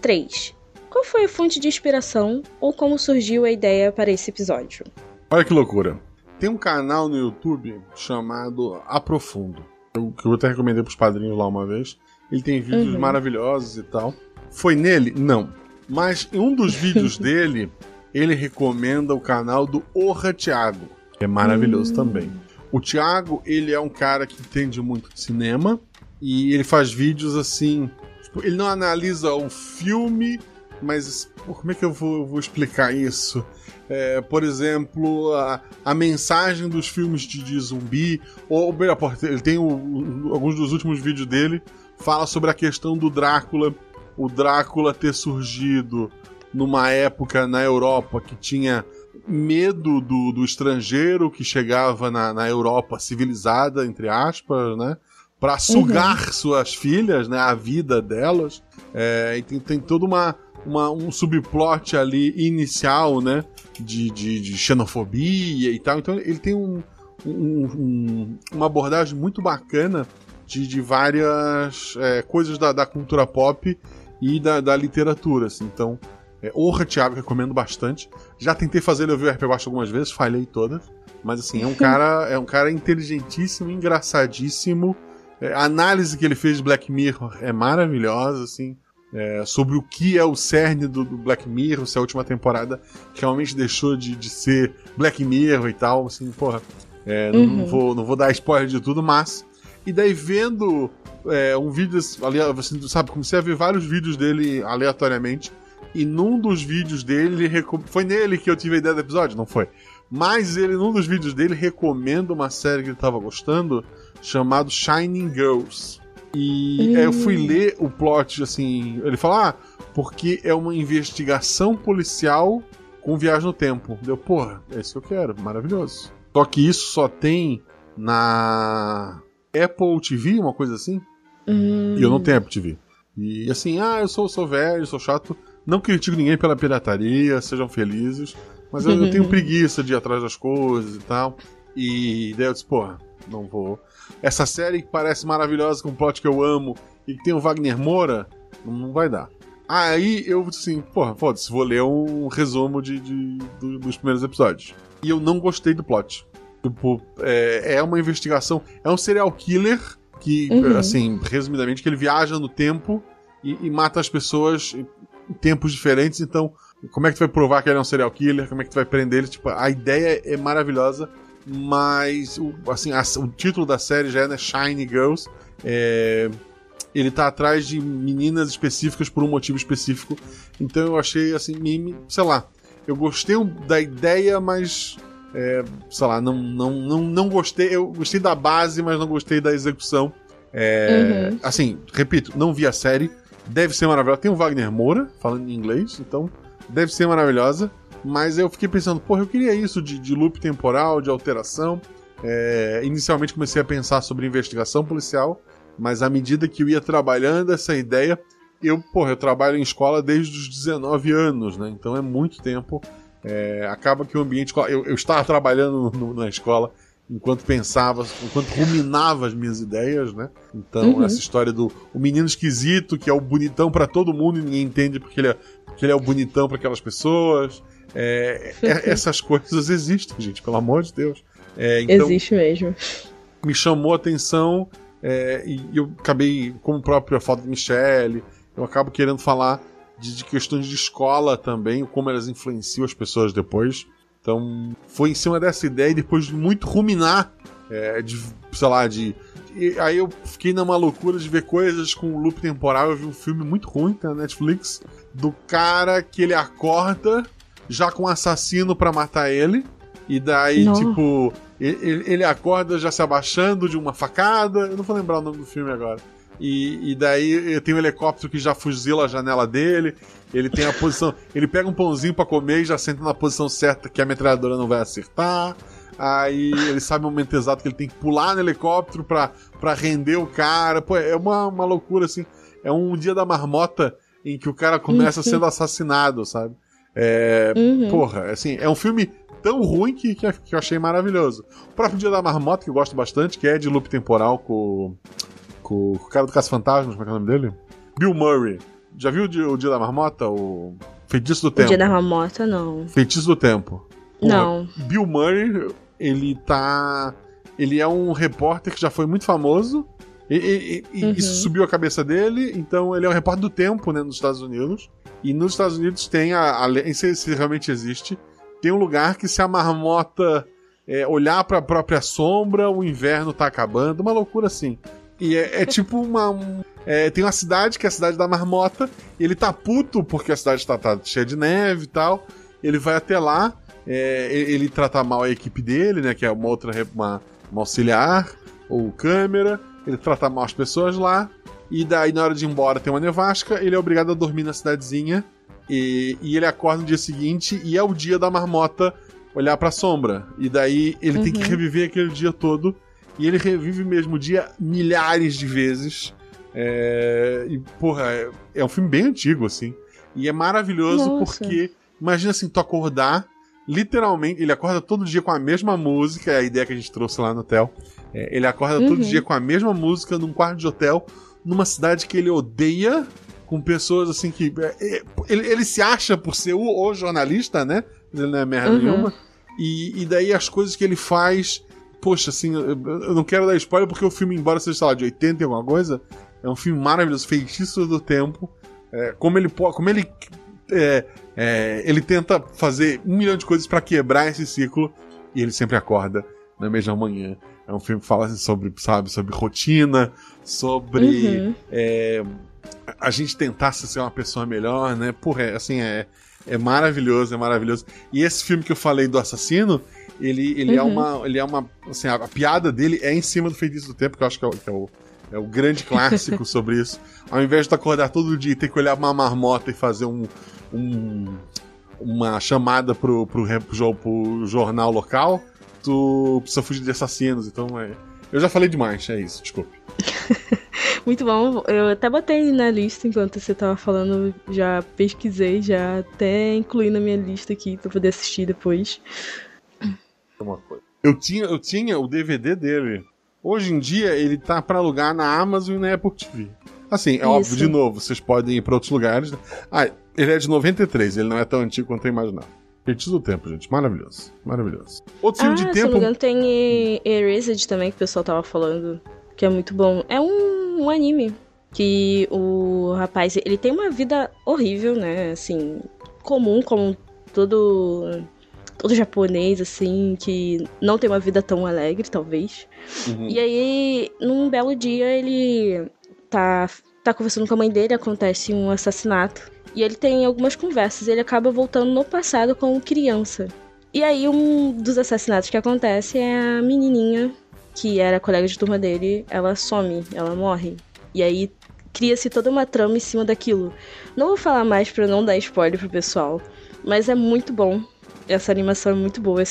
3. Qual foi a fonte de inspiração ou como surgiu a ideia para esse episódio? Olha que loucura. Tem um canal no YouTube chamado Aprofundo, que eu até recomendei pros padrinhos lá uma vez. Ele tem vídeos maravilhosos e tal. Foi nele? Não. Mas em um dos vídeos dele, ele recomenda o canal do Orra Thiago, que é maravilhoso também. O Thiago, ele é um cara que entende muito de cinema e ele faz vídeos assim... Tipo, ele não analisa o filme, mas... Como é que eu vou explicar isso? Por exemplo, a mensagem dos filmes de zumbi, ou ele tem alguns dos últimos vídeos dele, fala sobre a questão do Drácula, o Drácula ter surgido numa época na Europa que tinha medo do estrangeiro que chegava na Europa civilizada, entre aspas, né? Para sugar suas filhas, né? A vida delas. E tem todo um subplot ali inicial, né? De xenofobia e tal. Então ele tem uma abordagem muito bacana de várias coisas da cultura pop e da literatura, assim. Então, Honra, Thiago, recomendo bastante. Já tentei fazer ele ouvir o RP Guacha algumas vezes, falhei todas. Mas assim, é um cara inteligentíssimo, engraçadíssimo. A análise que ele fez de Black Mirror é maravilhosa, assim. Sobre o que é o cerne do Black Mirror, se a última temporada realmente deixou de ser Black Mirror e tal, assim, porra. Não vou dar spoiler de tudo, mas... E daí vendo um vídeo, assim, sabe, comecei a ver vários vídeos dele aleatoriamente, e num dos vídeos dele, foi nele que eu tive a ideia do episódio? Não foi. Mas ele, num dos vídeos dele, recomenda uma série que ele tava gostando, chamado Shining Girls. E eu fui ler o plot, assim, ele fala, porque é uma investigação policial com viagem no tempo. Deu, porra, é isso que eu quero, maravilhoso. Só que isso só tem na Apple TV, uma coisa assim. E eu não tenho Apple TV. E assim, eu sou velho, sou chato. Não critico ninguém pela pirataria, sejam felizes. Mas eu tenho preguiça de ir atrás das coisas e tal. E daí eu disse, porra, não vou. Essa série que parece maravilhosa, com um plot que eu amo, e que tem o Wagner Moura, não vai dar. Aí eu disse assim, porra, foda-se, vou ler um resumo dos primeiros episódios. E eu não gostei do plot. Tipo, é uma investigação, é um serial killer que, assim, resumidamente, que ele viaja no tempo e mata as pessoas em tempos diferentes. Então, como é que tu vai provar que ele é um serial killer? Como é que tu vai prender ele? Tipo, a ideia é maravilhosa, mas o título da série já é, né, Shiny Girls. Ele tá atrás de meninas específicas por um motivo específico. Então eu achei, assim, sei lá, eu gostei da ideia, mas... sei lá, não gostei. Eu gostei da base, mas não gostei da execução. Assim, repito, não vi a série. Deve ser maravilhosa. Tem o Wagner Moura falando em inglês, então deve ser maravilhosa. Mas eu fiquei pensando, porra, eu queria isso de loop temporal, de alteração. Inicialmente comecei a pensar sobre investigação policial, mas à medida que eu ia trabalhando essa ideia, eu trabalho em escola desde os 19 anos, né? Então é muito tempo. Acaba que o ambiente... Eu estava trabalhando na escola enquanto pensava, enquanto ruminava as minhas ideias, né? Então, essa história do o menino esquisito, que é o bonitão pra todo mundo e ninguém entende porque ele é o bonitão pra aquelas pessoas. Essas coisas existem, gente, pelo amor de Deus. Então, existe mesmo. Me chamou a atenção e eu acabei, como próprio a foto de Michelle, eu acabo querendo falar de questões de escola também, como elas influenciam as pessoas depois. Então, foi em cima dessa ideia e depois de muito ruminar, aí eu fiquei numa loucura de ver coisas com loop temporal. Eu vi um filme muito ruim na Netflix, do cara que ele acorda já com um assassino pra matar ele, e daí, tipo, ele acorda já se abaixando de uma facada. Eu não vou lembrar o nome do filme agora. E daí tem um helicóptero que já fuzila a janela dele. Ele tem a posição. Ele pega um pãozinho pra comer e já senta na posição certa que a metralhadora não vai acertar. Aí ele sabe o momento exato que ele tem que pular no helicóptero pra render o cara. Pô, é uma loucura, assim. É um dia da marmota em que o cara começa sendo assassinado, sabe? Porra, assim, é um filme tão ruim que eu achei maravilhoso. O próprio Dia da Marmota, que eu gosto bastante, que é de loop temporal com o cara do Caça-Fantasmas, como é que é o nome dele? Bill Murray. Já viu o Dia da Marmota? O Feitiço do Tempo? O Dia da Marmota, não. Feitiço do Tempo. Porra, não. Bill Murray, ele é um repórter que já foi muito famoso. Isso subiu a cabeça dele. Então ele é um repórter do tempo, né, nos Estados Unidos. E nos Estados Unidos tem se realmente existe, tem um lugar que, se a marmota olhar pra própria sombra, o inverno tá acabando. Uma loucura assim. E tipo tem uma cidade, que é a cidade da marmota, e ele tá puto porque a cidade tá cheia de neve e tal. Ele vai até lá, ele trata mal a equipe dele, né, que é uma auxiliar, ou câmera. Ele trata mal as pessoas lá, e daí na hora de ir embora tem uma nevasca, ele é obrigado a dormir na cidadezinha, e ele acorda no dia seguinte, e é o dia da marmota olhar pra sombra. E daí ele tem que reviver aquele dia todo. E ele revive mesmo o dia milhares de vezes. E, porra, é um filme bem antigo, assim. E é maravilhoso. Nossa. Porque, imagina assim, tu acordar, literalmente, ele acorda todo dia com a mesma música, é a ideia que a gente trouxe lá no hotel. Ele acorda todo dia com a mesma música num quarto de hotel, numa cidade que ele odeia, com pessoas assim que... Ele se acha por ser o jornalista, né? Ele não é merda nenhuma. E daí as coisas que ele faz... Poxa, assim, eu não quero dar spoiler porque o filme, embora seja, sei lá, de 80 e alguma coisa, é um filme maravilhoso, Feitiço do Tempo. Ele tenta fazer 1 milhão de coisas pra quebrar esse ciclo e ele sempre acorda na mesma manhã. É um filme que fala assim, sobre rotina, sobre a gente tentar ser uma pessoa melhor, né? Porra, é maravilhoso, é maravilhoso. E esse filme que eu falei do assassino, ele é uma assim, a piada dele é em cima do Feitiço do Tempo, que eu acho que é o grande clássico sobre isso. Ao invés de tu acordar todo dia e ter que olhar uma marmota e fazer uma chamada pro jornal local, tu precisa fugir de assassinos. Então eu já falei demais, é isso, desculpe. Muito bom, eu até botei na lista enquanto você tava falando, já pesquisei, já até incluí na minha lista aqui pra poder assistir depois. Eu tinha o DVD dele. Hoje em dia ele tá pra alugar na Amazon e na Apple TV. Assim, é óbvio, de novo, vocês podem ir pra outros lugares. Ele é de 93, ele não é tão antigo quanto eu imaginava. Feitiço do Tempo, gente, maravilhoso. Maravilhoso. Outro filme de tempo... se não me engano tem Erased também, que o pessoal tava falando, que é muito bom. É um anime que o rapaz, ele tem uma vida horrível, né, assim, comum, como todo japonês, assim, que não tem uma vida tão alegre, talvez. E aí, num belo dia, ele tá conversando com a mãe dele, acontece um assassinato. E ele tem algumas conversas, ele acaba voltando no passado como criança. E aí, um dos assassinatos que acontece é a menininha, que era colega de turma dele, ela some, ela morre. E aí, cria-se toda uma trama em cima daquilo. Não vou falar mais pra não dar spoiler pro pessoal, mas é muito bom. Essa animação é muito boa,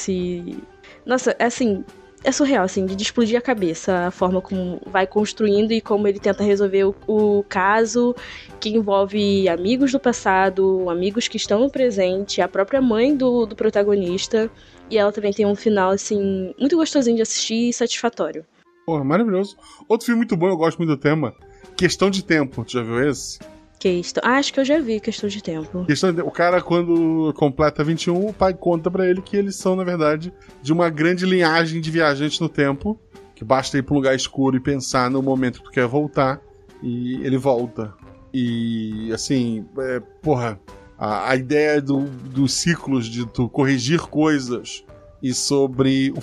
Nossa, é assim, é surreal, assim, de explodir a cabeça, a forma como vai construindo e como ele tenta resolver o caso, que envolve amigos do passado, amigos que estão no presente, a própria mãe do protagonista, e ela também tem um final, assim, muito gostosinho de assistir e satisfatório. Porra, maravilhoso. Outro filme muito bom, eu gosto muito do tema, Questão de Tempo, tu já viu esse? Acho que eu já vi Questão de Tempo. O cara, quando completa 21, o pai conta pra ele que eles são, na verdade, de uma grande linhagem de viajantes no tempo, que basta ir pra um lugar escuro e pensar no momento que tu quer voltar, e ele volta. E, assim, a ideia dos ciclos de tu corrigir coisas e sobre o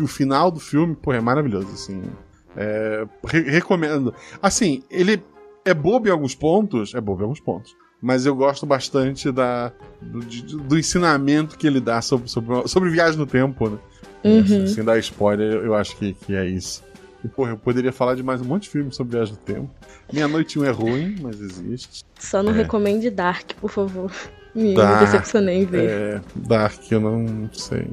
final do filme, é maravilhoso, assim. Recomendo. Assim, ele... É bobo em alguns pontos, mas eu gosto bastante do ensinamento que ele dá sobre viagem no tempo, né? Sem dar spoiler, eu acho que é isso. E, eu poderia falar de mais um monte de filmes sobre viagem no tempo. Meia Noite 1 é ruim, mas existe. Só não recomende Dark, por favor. Me decepcionei em ver. Dark, eu não sei.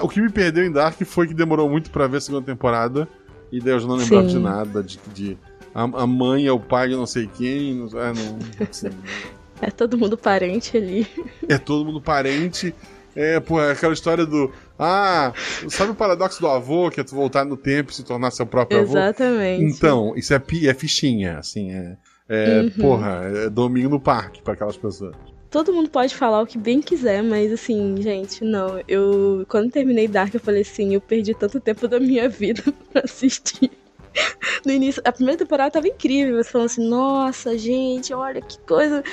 O que me perdeu em Dark foi que demorou muito pra ver a segunda temporada, e daí eu já não lembrava de nada, a mãe é o pai de não sei quem. Não sei. É todo mundo parente ali. É todo mundo parente. Aquela história do... sabe o paradoxo do avô, que é tu voltar no tempo e se tornar seu próprio avô? Exatamente. Então, isso é fichinha, assim, é domingo no parque pra aquelas pessoas. Todo mundo pode falar o que bem quiser, mas assim, gente, não. Quando terminei Dark, eu falei assim, eu perdi tanto tempo da minha vida pra assistir. No início, a primeira temporada tava incrível, você falando assim, nossa, gente, olha que coisa.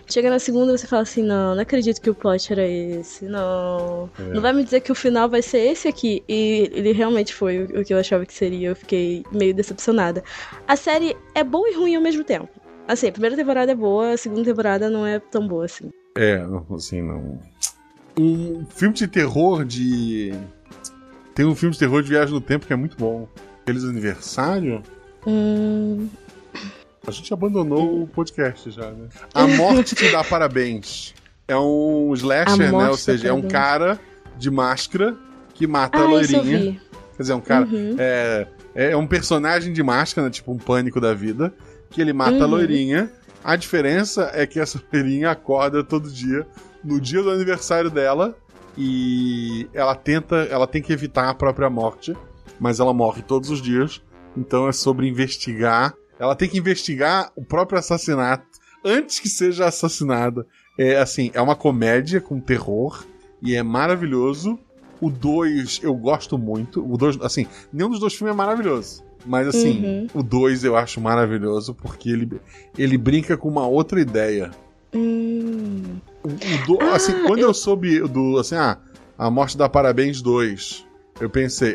Chega na segunda, você fala assim, não acredito que o plot era esse, não vai me dizer que o final vai ser esse aqui. E ele realmente foi o que eu achava que seria, eu fiquei meio decepcionada. A série é boa e ruim ao mesmo tempo. Assim, a primeira temporada é boa, a segunda temporada não é tão boa assim. Não. Um filme de terror Tem um filme de terror de viagem no tempo que é muito bom. Feliz Aniversário? A gente abandonou o podcast já, né? A Morte Te Dá Parabéns. É um slasher, né? Ou seja, é um cara de máscara que mata a loirinha. Quer dizer, um cara... É um personagem de máscara, né? Tipo um Pânico da vida, que ele mata a loirinha. A diferença é que essa loirinha acorda todo dia, no dia do aniversário dela, e ela tem que evitar a própria morte, mas ela morre todos os dias. Então é sobre investigar. Ela tem que investigar o próprio assassinato antes que seja assassinada. É uma comédia com terror e é maravilhoso. O 2 eu gosto muito. O 2, assim, nenhum dos dois filmes é maravilhoso. Mas assim, o 2 eu acho maravilhoso porque ele brinca com uma outra ideia. Assim, quando eu soube a morte da Parabéns 2, eu pensei,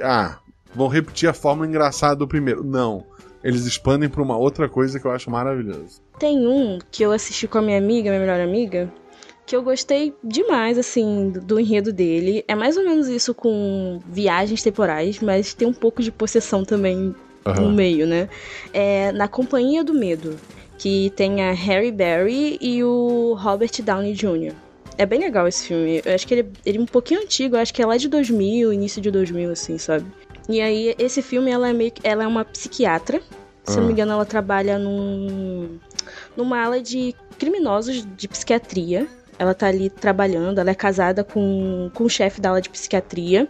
vão repetir a forma engraçada do primeiro. Não, eles expandem pra uma outra coisa que eu acho maravilhoso. Tem um que eu assisti com a minha melhor amiga, que eu gostei demais, assim, do enredo dele. É mais ou menos isso com viagens temporais, mas tem um pouco de possessão também no meio, né? É Na Companhia do Medo, que tem a Halle Berry e o Robert Downey Jr. É bem legal esse filme. Eu acho que ele é um pouquinho antigo, eu acho que é lá de 2000, início de 2000, assim, sabe? E aí, esse filme, ela é uma psiquiatra. Se eu não me engano, ela trabalha numa ala de criminosos de psiquiatria. Ela tá ali trabalhando, ela é casada com o chefe da aula de psiquiatria.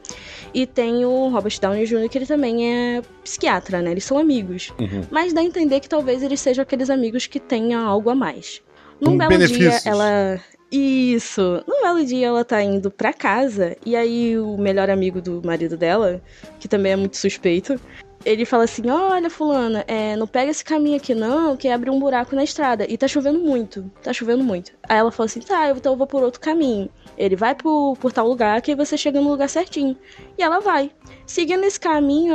E tem o Robert Downey Jr., que ele também é psiquiatra, né? Eles são amigos. Mas dá a entender que talvez eles sejam aqueles amigos que tenham algo a mais. Num belo dia, ela... Isso! Num belo dia, ela tá indo pra casa, e aí o melhor amigo do marido dela, que também é muito suspeito, ele fala assim, olha, fulana, não pega esse caminho aqui não, que abre um buraco na estrada, e tá chovendo muito. Aí ela fala assim, tá, então eu vou por outro caminho. Ele vai por tal lugar, que aí você chega no lugar certinho. E ela vai. Seguindo esse caminho,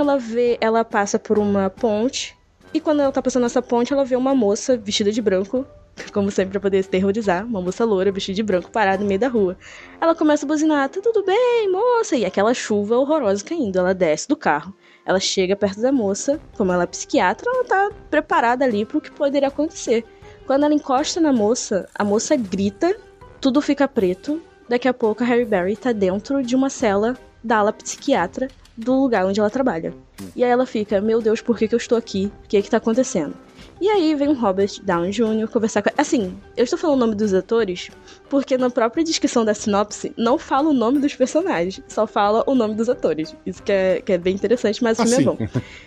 ela passa por uma ponte, e quando ela tá passando nessa ponte, ela vê uma moça vestida de branco, como sempre, pra poder se terrorizar, uma moça loura, vestida de branco, parada no meio da rua. Ela começa a buzinar, tá tudo bem, moça? E aquela chuva horrorosa caindo, ela desce do carro. Ela chega perto da moça, como ela é psiquiatra, ela tá preparada ali pro que poderia acontecer. Quando ela encosta na moça, a moça grita, tudo fica preto. Daqui a pouco a Halle Berry tá dentro de uma cela da ala psiquiatra do lugar onde ela trabalha. E aí ela fica, meu Deus, por que eu estou aqui? O que tá acontecendo? E aí vem o Robert Downey Jr. conversar com... Assim, eu estou falando o nome dos atores porque na própria descrição da sinopse não fala o nome dos personagens, só fala o nome dos atores. Isso que é bem interessante, mas o filme é bom.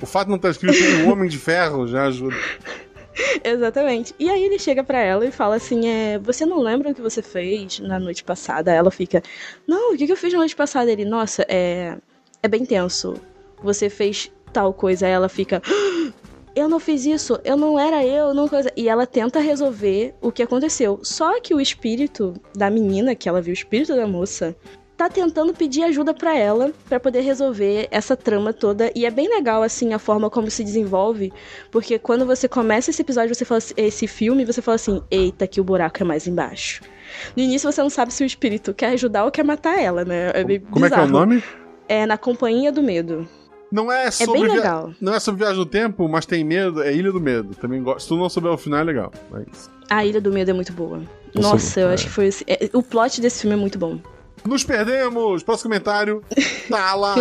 O fato de não estar escrito o Homem de Ferro já ajuda. Exatamente. E aí ele chega pra ela e fala assim, você não lembra o que você fez na noite passada? Ela fica, não, o que eu fiz na noite passada? Ele, nossa, é bem tenso. Você fez tal coisa. Aí ela fica... Eu não fiz isso, eu não era eu, não coisa. E ela tenta resolver o que aconteceu. Só que o espírito da menina, que ela viu, o espírito da moça, tá tentando pedir ajuda pra ela, pra poder resolver essa trama toda. E é bem legal, assim, a forma como se desenvolve, porque quando você começa esse episódio, esse filme, você fala assim, eita, que o buraco é mais embaixo. No início você não sabe se o espírito quer ajudar ou quer matar ela, né? É bem Como bizarro. É que é o nome? É Na Companhia do Medo. Não é sobre bem legal. Não é sobre Viagem no Tempo, mas tem medo, é Ilha do Medo. Também gosto. Se tu não souber o final, é legal. A Ilha do Medo é muito boa. Nossa, eu acho que foi esse... O plot desse filme é muito bom. Nos perdemos! Próximo comentário. Tá lá,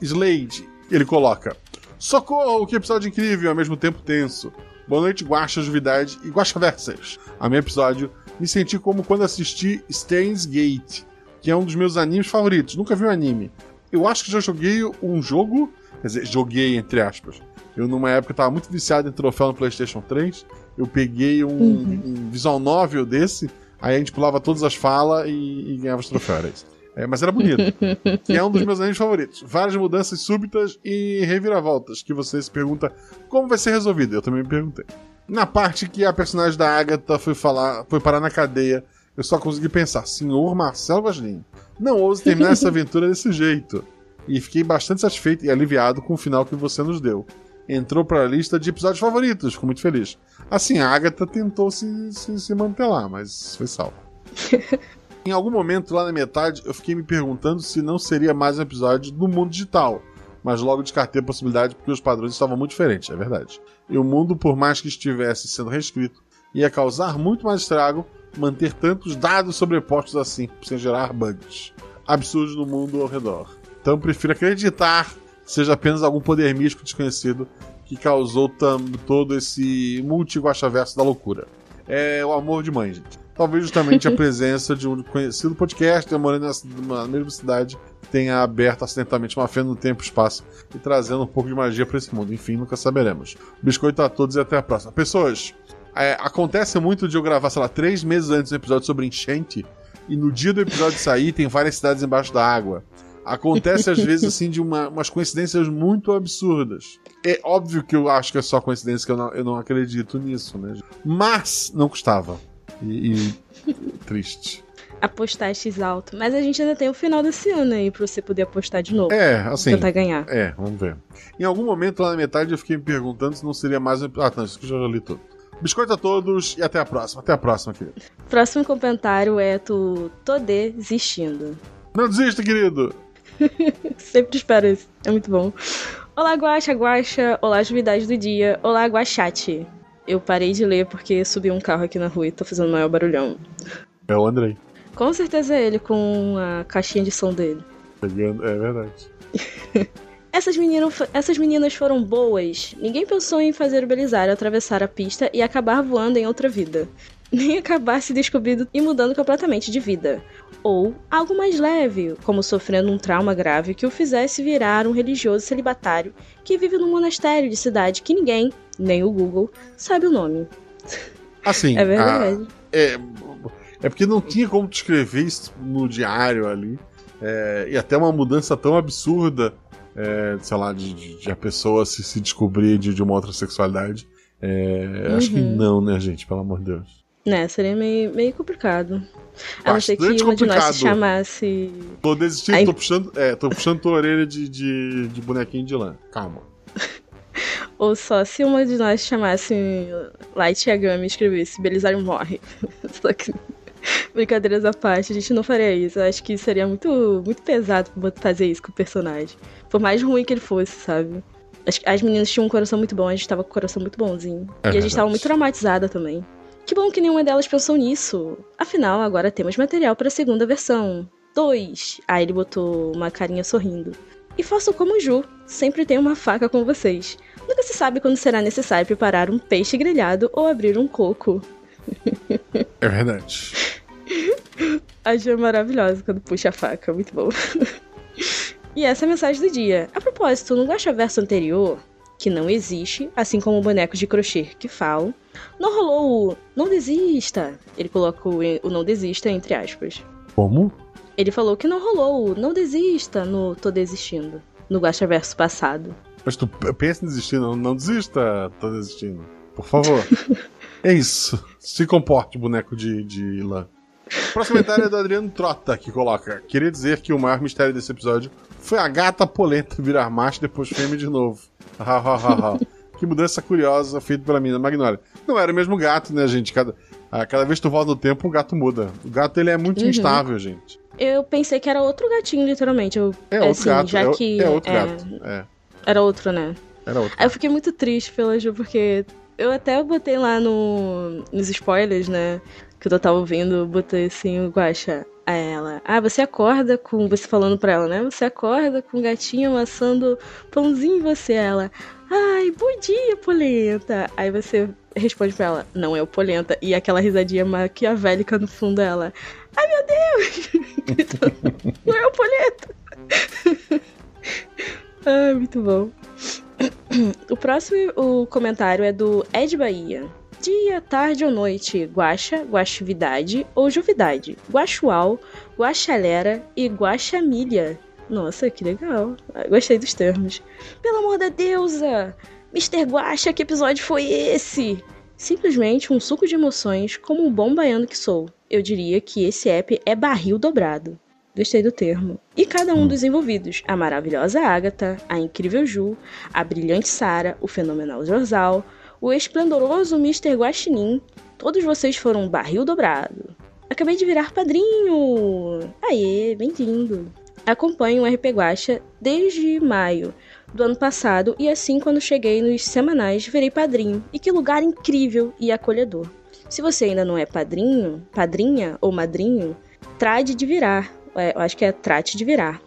Slade. Ele coloca: socorro, que episódio incrível, ao mesmo tempo tenso. Boa noite, Guaxa, Juvidade e Guaxaversas. A meu episódio, me senti como quando assisti Steins Gate, que é um dos meus animes favoritos. Nunca vi um anime. Eu acho que já joguei um jogo, quer dizer, joguei entre aspas. Eu numa época tava muito viciado em troféu no PlayStation 3. Eu peguei um visual novel desse, aí a gente pulava todas as falas e ganhava os troféus. Mas era bonito. Que é um dos meus animes favoritos. Várias mudanças súbitas e reviravoltas que você se pergunta como vai ser resolvido. Eu também me perguntei. Na parte que a personagem da Agatha foi parar na cadeia, eu só consegui pensar, senhor Marcelo Vaslin, não ouse terminar essa aventura desse jeito. E fiquei bastante satisfeito e aliviado com o final que você nos deu. Entrou para a lista de episódios favoritos, fico muito feliz. Assim, a Agatha tentou se manter lá, mas foi salvo. Em algum momento, lá na metade, eu fiquei me perguntando se não seria mais um episódio do mundo digital. Mas logo descartei a possibilidade porque os padrões estavam muito diferentes, é verdade. E o mundo, por mais que estivesse sendo reescrito, ia causar muito mais estrago manter tantos dados sobrepostos assim, sem gerar bugs absurdos no mundo ao redor. Então prefiro acreditar que seja apenas algum poder místico desconhecido que causou todo esse multi-guaxaverso da loucura. É o amor de mãe, gente. Talvez justamente a presença de um conhecido podcaster morando na mesma cidade tenha aberto acidentalmente uma fenda no tempo e espaço e trazendo um pouco de magia pra esse mundo. Enfim, nunca saberemos. Biscoito a todos e até a próxima. Pessoas, acontece muito de eu gravar, sei lá, 3 meses antes do episódio sobre enchente e no dia do episódio sair tem várias cidades embaixo da água. Acontece às vezes assim de umas coincidências muito absurdas. É óbvio que eu acho que é só coincidência, que eu não acredito nisso, né? Mas não custava. E triste. Apostastes alto. Mas a gente ainda tem o final desse ano aí pra você poder apostar de novo. Assim. Tentar ganhar. Vamos ver. Em algum momento lá na metade eu fiquei me perguntando se não seria mais um... não, isso que eu já li tudo. Biscoito a todos e até a próxima. Até a próxima, querido. Próximo comentário é tô desistindo. Não desista, querido. Sempre espero isso. É muito bom. Olá, Guaxa. Olá, atividade do dia. Olá, Guaxate. Eu parei de ler porque subiu um carro aqui na rua e tô fazendo maior barulhão. É o Andrei. Com certeza é ele, com a caixinha de som dele. É verdade. Essas meninas foram boas. Ninguém pensou em fazer o Belisário atravessar a pista e acabar voando em outra vida. Nem acabar se descobrindo e mudando completamente de vida. Ou algo mais leve, como sofrendo um trauma grave que o fizesse virar um religioso celibatário que vive num monastério de cidade que ninguém, nem o Google, sabe o nome. Assim, é verdade. É porque não tinha como tu escrever isso no diário ali. E até uma mudança tão absurda, sei lá, de a pessoa se descobrir de uma outra sexualidade. Acho que não, né, gente? Pelo amor de Deus. Seria meio complicado. A não ser que uma de nós se chamasse... Tô desistindo, tô puxando tua orelha de bonequinho de lã. Calma. Ou só se uma de nós chamasse Light Yagami e escrevesse Belisário morre. Só que, brincadeiras à parte, a gente não faria isso. Eu acho que seria muito, muito pesado fazer isso com o personagem. Por mais ruim que ele fosse, sabe? As meninas tinham um coração muito bom, a gente tava com o coração muito bonzinho. E a gente tava muito traumatizada também. Que bom que nenhuma delas pensou nisso. Afinal, agora temos material para a segunda versão. 2. Aí ele botou uma carinha sorrindo. E façam como o Ju, sempre tenho uma faca com vocês. Nunca se sabe quando será necessário preparar um peixe grelhado ou abrir um coco. É verdade. A Ju é maravilhosa quando puxa a faca, muito bom. E essa é a mensagem do dia. A propósito, no Guaxaverso anterior, que não existe, assim como bonecos de crochê que falam, não rolou o não desista. Ele coloca o não desista entre aspas. Como? Ele falou que não rolou o não desista no tô desistindo, no Guaxaverso passado. Mas tu pensa em desistir, não desista, tô desistindo. Por favor. É isso. Se comporte, boneco de lã. O próximo comentário é do Adriano Trota, que coloca: queria dizer que o maior mistério desse episódio foi a gata polenta virar macho e depois fêmea de novo. Que mudança curiosa feita pela mina Magnólia. Não era o mesmo gato, né, gente? Cada vez que tu volta no tempo, o gato muda. O gato, ele é muito instável, gente. Eu pensei que era outro gatinho, literalmente. Outro gato. Já que é outro gato. Era outro, né? Era outro. Aí eu fiquei muito triste pela Ju, porque eu até botei lá nos spoilers, né? Que eu tava ouvindo, botei assim, o Guaxa a ela. Você acorda com... Você falando pra ela, né? Você acorda com o gatinho amassando pãozinho em você. Ela, ai, bom dia, polenta. Aí você responde pra ela, não é o polenta. E aquela risadinha maquiavélica no fundo dela. Ai, meu Deus! Não é o polenta! Ai, muito bom. O próximo comentário é do Ed Bahia. Dia, tarde ou noite, guaxa, guaxividade ou juvidade, guaxual, guaxalera e guaxamilha. Nossa, que legal. Gostei dos termos. Pelo amor da deusa! Mr. Guaxa, que episódio foi esse? Simplesmente um suco de emoções, como um bom baiano que sou. Eu diria que esse app é barril dobrado. Gostei do termo. E cada um dos envolvidos, a maravilhosa Agatha, a incrível Ju, a brilhante Sarah, o fenomenal Zorzal, o esplendoroso Mr. Guaxinim, todos vocês foram um barril dobrado. Acabei de virar padrinho! Aê, bem-vindo! Acompanho o RP Guaxa desde maio do ano passado e assim quando cheguei nos semanais virei padrinho. E que lugar incrível e acolhedor. Se você ainda não é padrinho, padrinha ou madrinho, trate de virar. Eu acho que é trate de virar.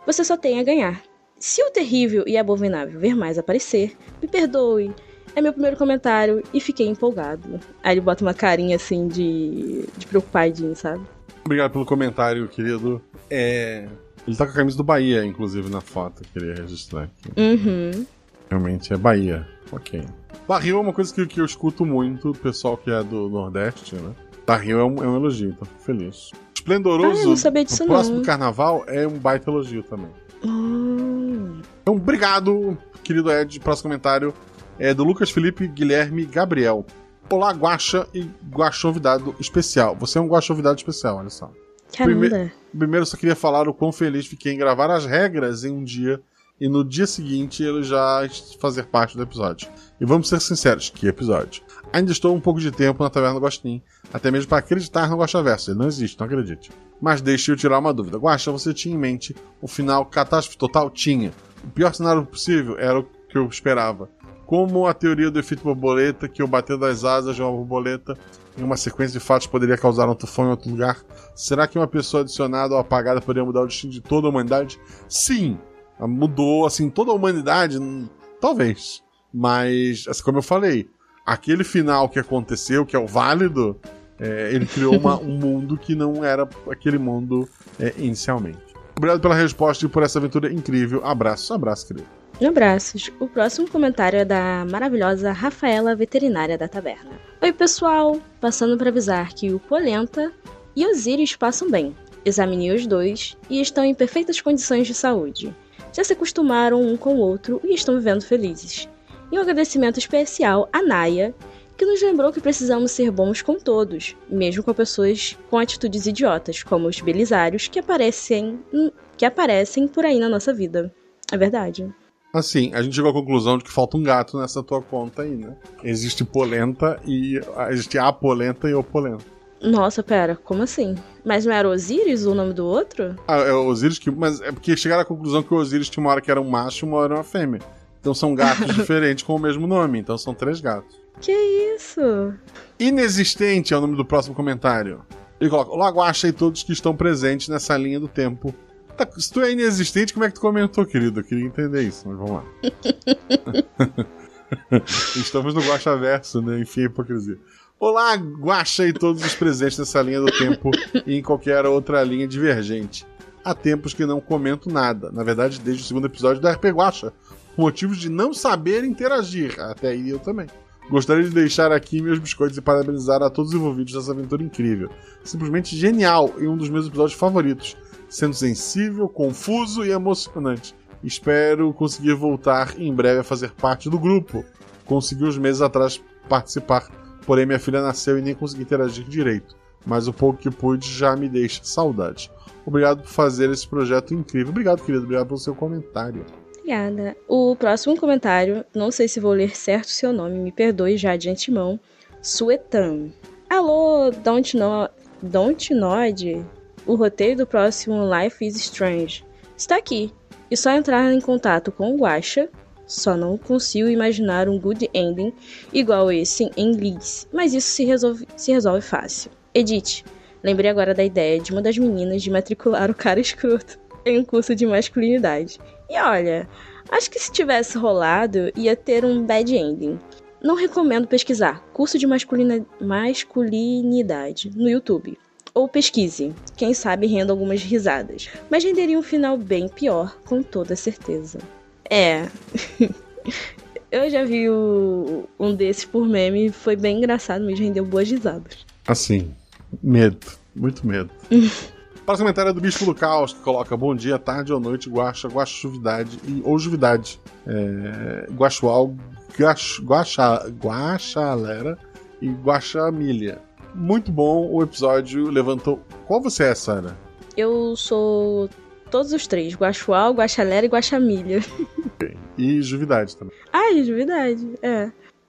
Você só tem a ganhar. Se o terrível e abominável ver mais aparecer, me perdoe. É meu primeiro comentário e fiquei empolgado. Aí ele bota uma carinha assim de preocupadinho, sabe? Obrigado pelo comentário, querido. Ele tá com a camisa do Bahia, inclusive, na foto. Queria registrar aqui. Uhum. Realmente é Bahia. Ok. Barril é uma coisa que eu escuto muito, do pessoal que é do Nordeste, né? Barril é um elogio, então fico feliz. Esplendoroso, eu não sabia disso, no próximo não. carnaval, é um baita elogio também. Então, obrigado, querido Ed. Próximo comentário é do Lucas Felipe Guilherme Gabriel. Olá, Guaxa e Guaxovidado especial. Você é um Guaxovidado especial, olha só. Caramba. Primeiro, eu só queria falar o quão feliz fiquei em gravar as regras em um dia e no dia seguinte ele já fazer parte do episódio. E vamos ser sinceros, que episódio. Ainda estou um pouco de tempo na Taverna do Gostin, até mesmo para acreditar no Guaxaverso. Ele não existe, não acredite. Mas deixe eu tirar uma dúvida. Guaxa, você tinha em mente o final catástrofe total? Tinha. O pior cenário possível era o que eu esperava. Como a teoria do efeito borboleta, que o bater das asas de uma borboleta em uma sequência de fatos poderia causar um tufão em outro lugar. Será que uma pessoa adicionada ou apagada poderia mudar o destino de toda a humanidade? Sim! Mudou, assim, toda a humanidade? Talvez. Mas, assim, como eu falei, aquele final que aconteceu, que é o válido, ele criou um mundo que não era aquele mundo inicialmente. Obrigado pela resposta e por essa aventura incrível. Abraço, querido. Abraços. O próximo comentário é da maravilhosa Rafaela, veterinária da taverna. Oi, pessoal! Passando para avisar que o Polenta e Osiris passam bem. Examinei os dois e estão em perfeitas condições de saúde. Já se acostumaram um com o outro e estão vivendo felizes. E um agradecimento especial à Naya, que nos lembrou que precisamos ser bons com todos, mesmo com pessoas com atitudes idiotas, como os belisários que aparecem por aí na nossa vida. É verdade. Assim, a gente chegou à conclusão de que falta um gato nessa tua conta aí, né? Existe polenta e... Existe a polenta e o polenta. Nossa, pera, como assim? Mas não era Osiris o nome do outro? É o Osiris que... Mas é porque chegaram à conclusão que o Osiris tinha uma hora que era um macho e uma hora era uma fêmea. Então são gatos diferentes com o mesmo nome. Então são 3 gatos. Que isso? Inexistente é o nome do próximo comentário. Ele coloca: olá, Guaxa e todos que estão presentes nessa linha do tempo. Tá, se tu é inexistente, como é que tu comentou, querido? Eu queria entender isso, mas vamos lá. Estamos no Guaxaverso, né? Enfim, hipocrisia. Olá, Guaxa e todos os presentes nessa linha do tempo e em qualquer outra linha divergente. Há tempos que não comento nada. Na verdade, desde o segundo episódio da RP Guaxa. Motivos de não saber interagir. Até aí eu também. Gostaria de deixar aqui meus biscoitos e parabenizar a todos os envolvidos nessa aventura incrível. Simplesmente genial e um dos meus episódios favoritos. Sendo sensível, confuso e emocionante. Espero conseguir voltar em breve a fazer parte do grupo. Consegui uns meses atrás participar, porém minha filha nasceu e nem consegui interagir direito. Mas o pouco que pude já me deixa saudade. Obrigado por fazer esse projeto incrível. Obrigado, querido. Obrigado pelo seu comentário. Obrigada. O próximo comentário, não sei se vou ler certo o seu nome, me perdoe já de antemão. Suetan. Alô, Don't Nod. O roteiro do próximo Life is Strange está aqui. E só entrar em contato com o Guaxa. Só não consigo imaginar um good ending igual esse em Leeds, mas isso se resolve fácil. Edith, lembrei agora da ideia de uma das meninas de matricular o cara escroto em um curso de masculinidade. E olha, acho que se tivesse rolado, ia ter um bad ending. Não recomendo pesquisar curso de masculinidade no YouTube. Ou pesquise, quem sabe renda algumas risadas. Mas renderia um final bem pior, com toda certeza. Eu já vi um desses por meme, foi bem engraçado, mas rendeu boas risadas. Assim, medo, muito medo. Próximo comentário é do Bispo do Caos, que coloca: bom dia, tarde ou noite, Guaxa, Guaxuvidade ou Juvidade. Guaxual, Guaxalera e Guaxamilha. Muito bom o episódio, levantou... Qual você é, Sarah? Eu sou todos os 3, Guaxual, Guaxalera e Guaxamilha. Okay. E Juvidade também. E Juvidade,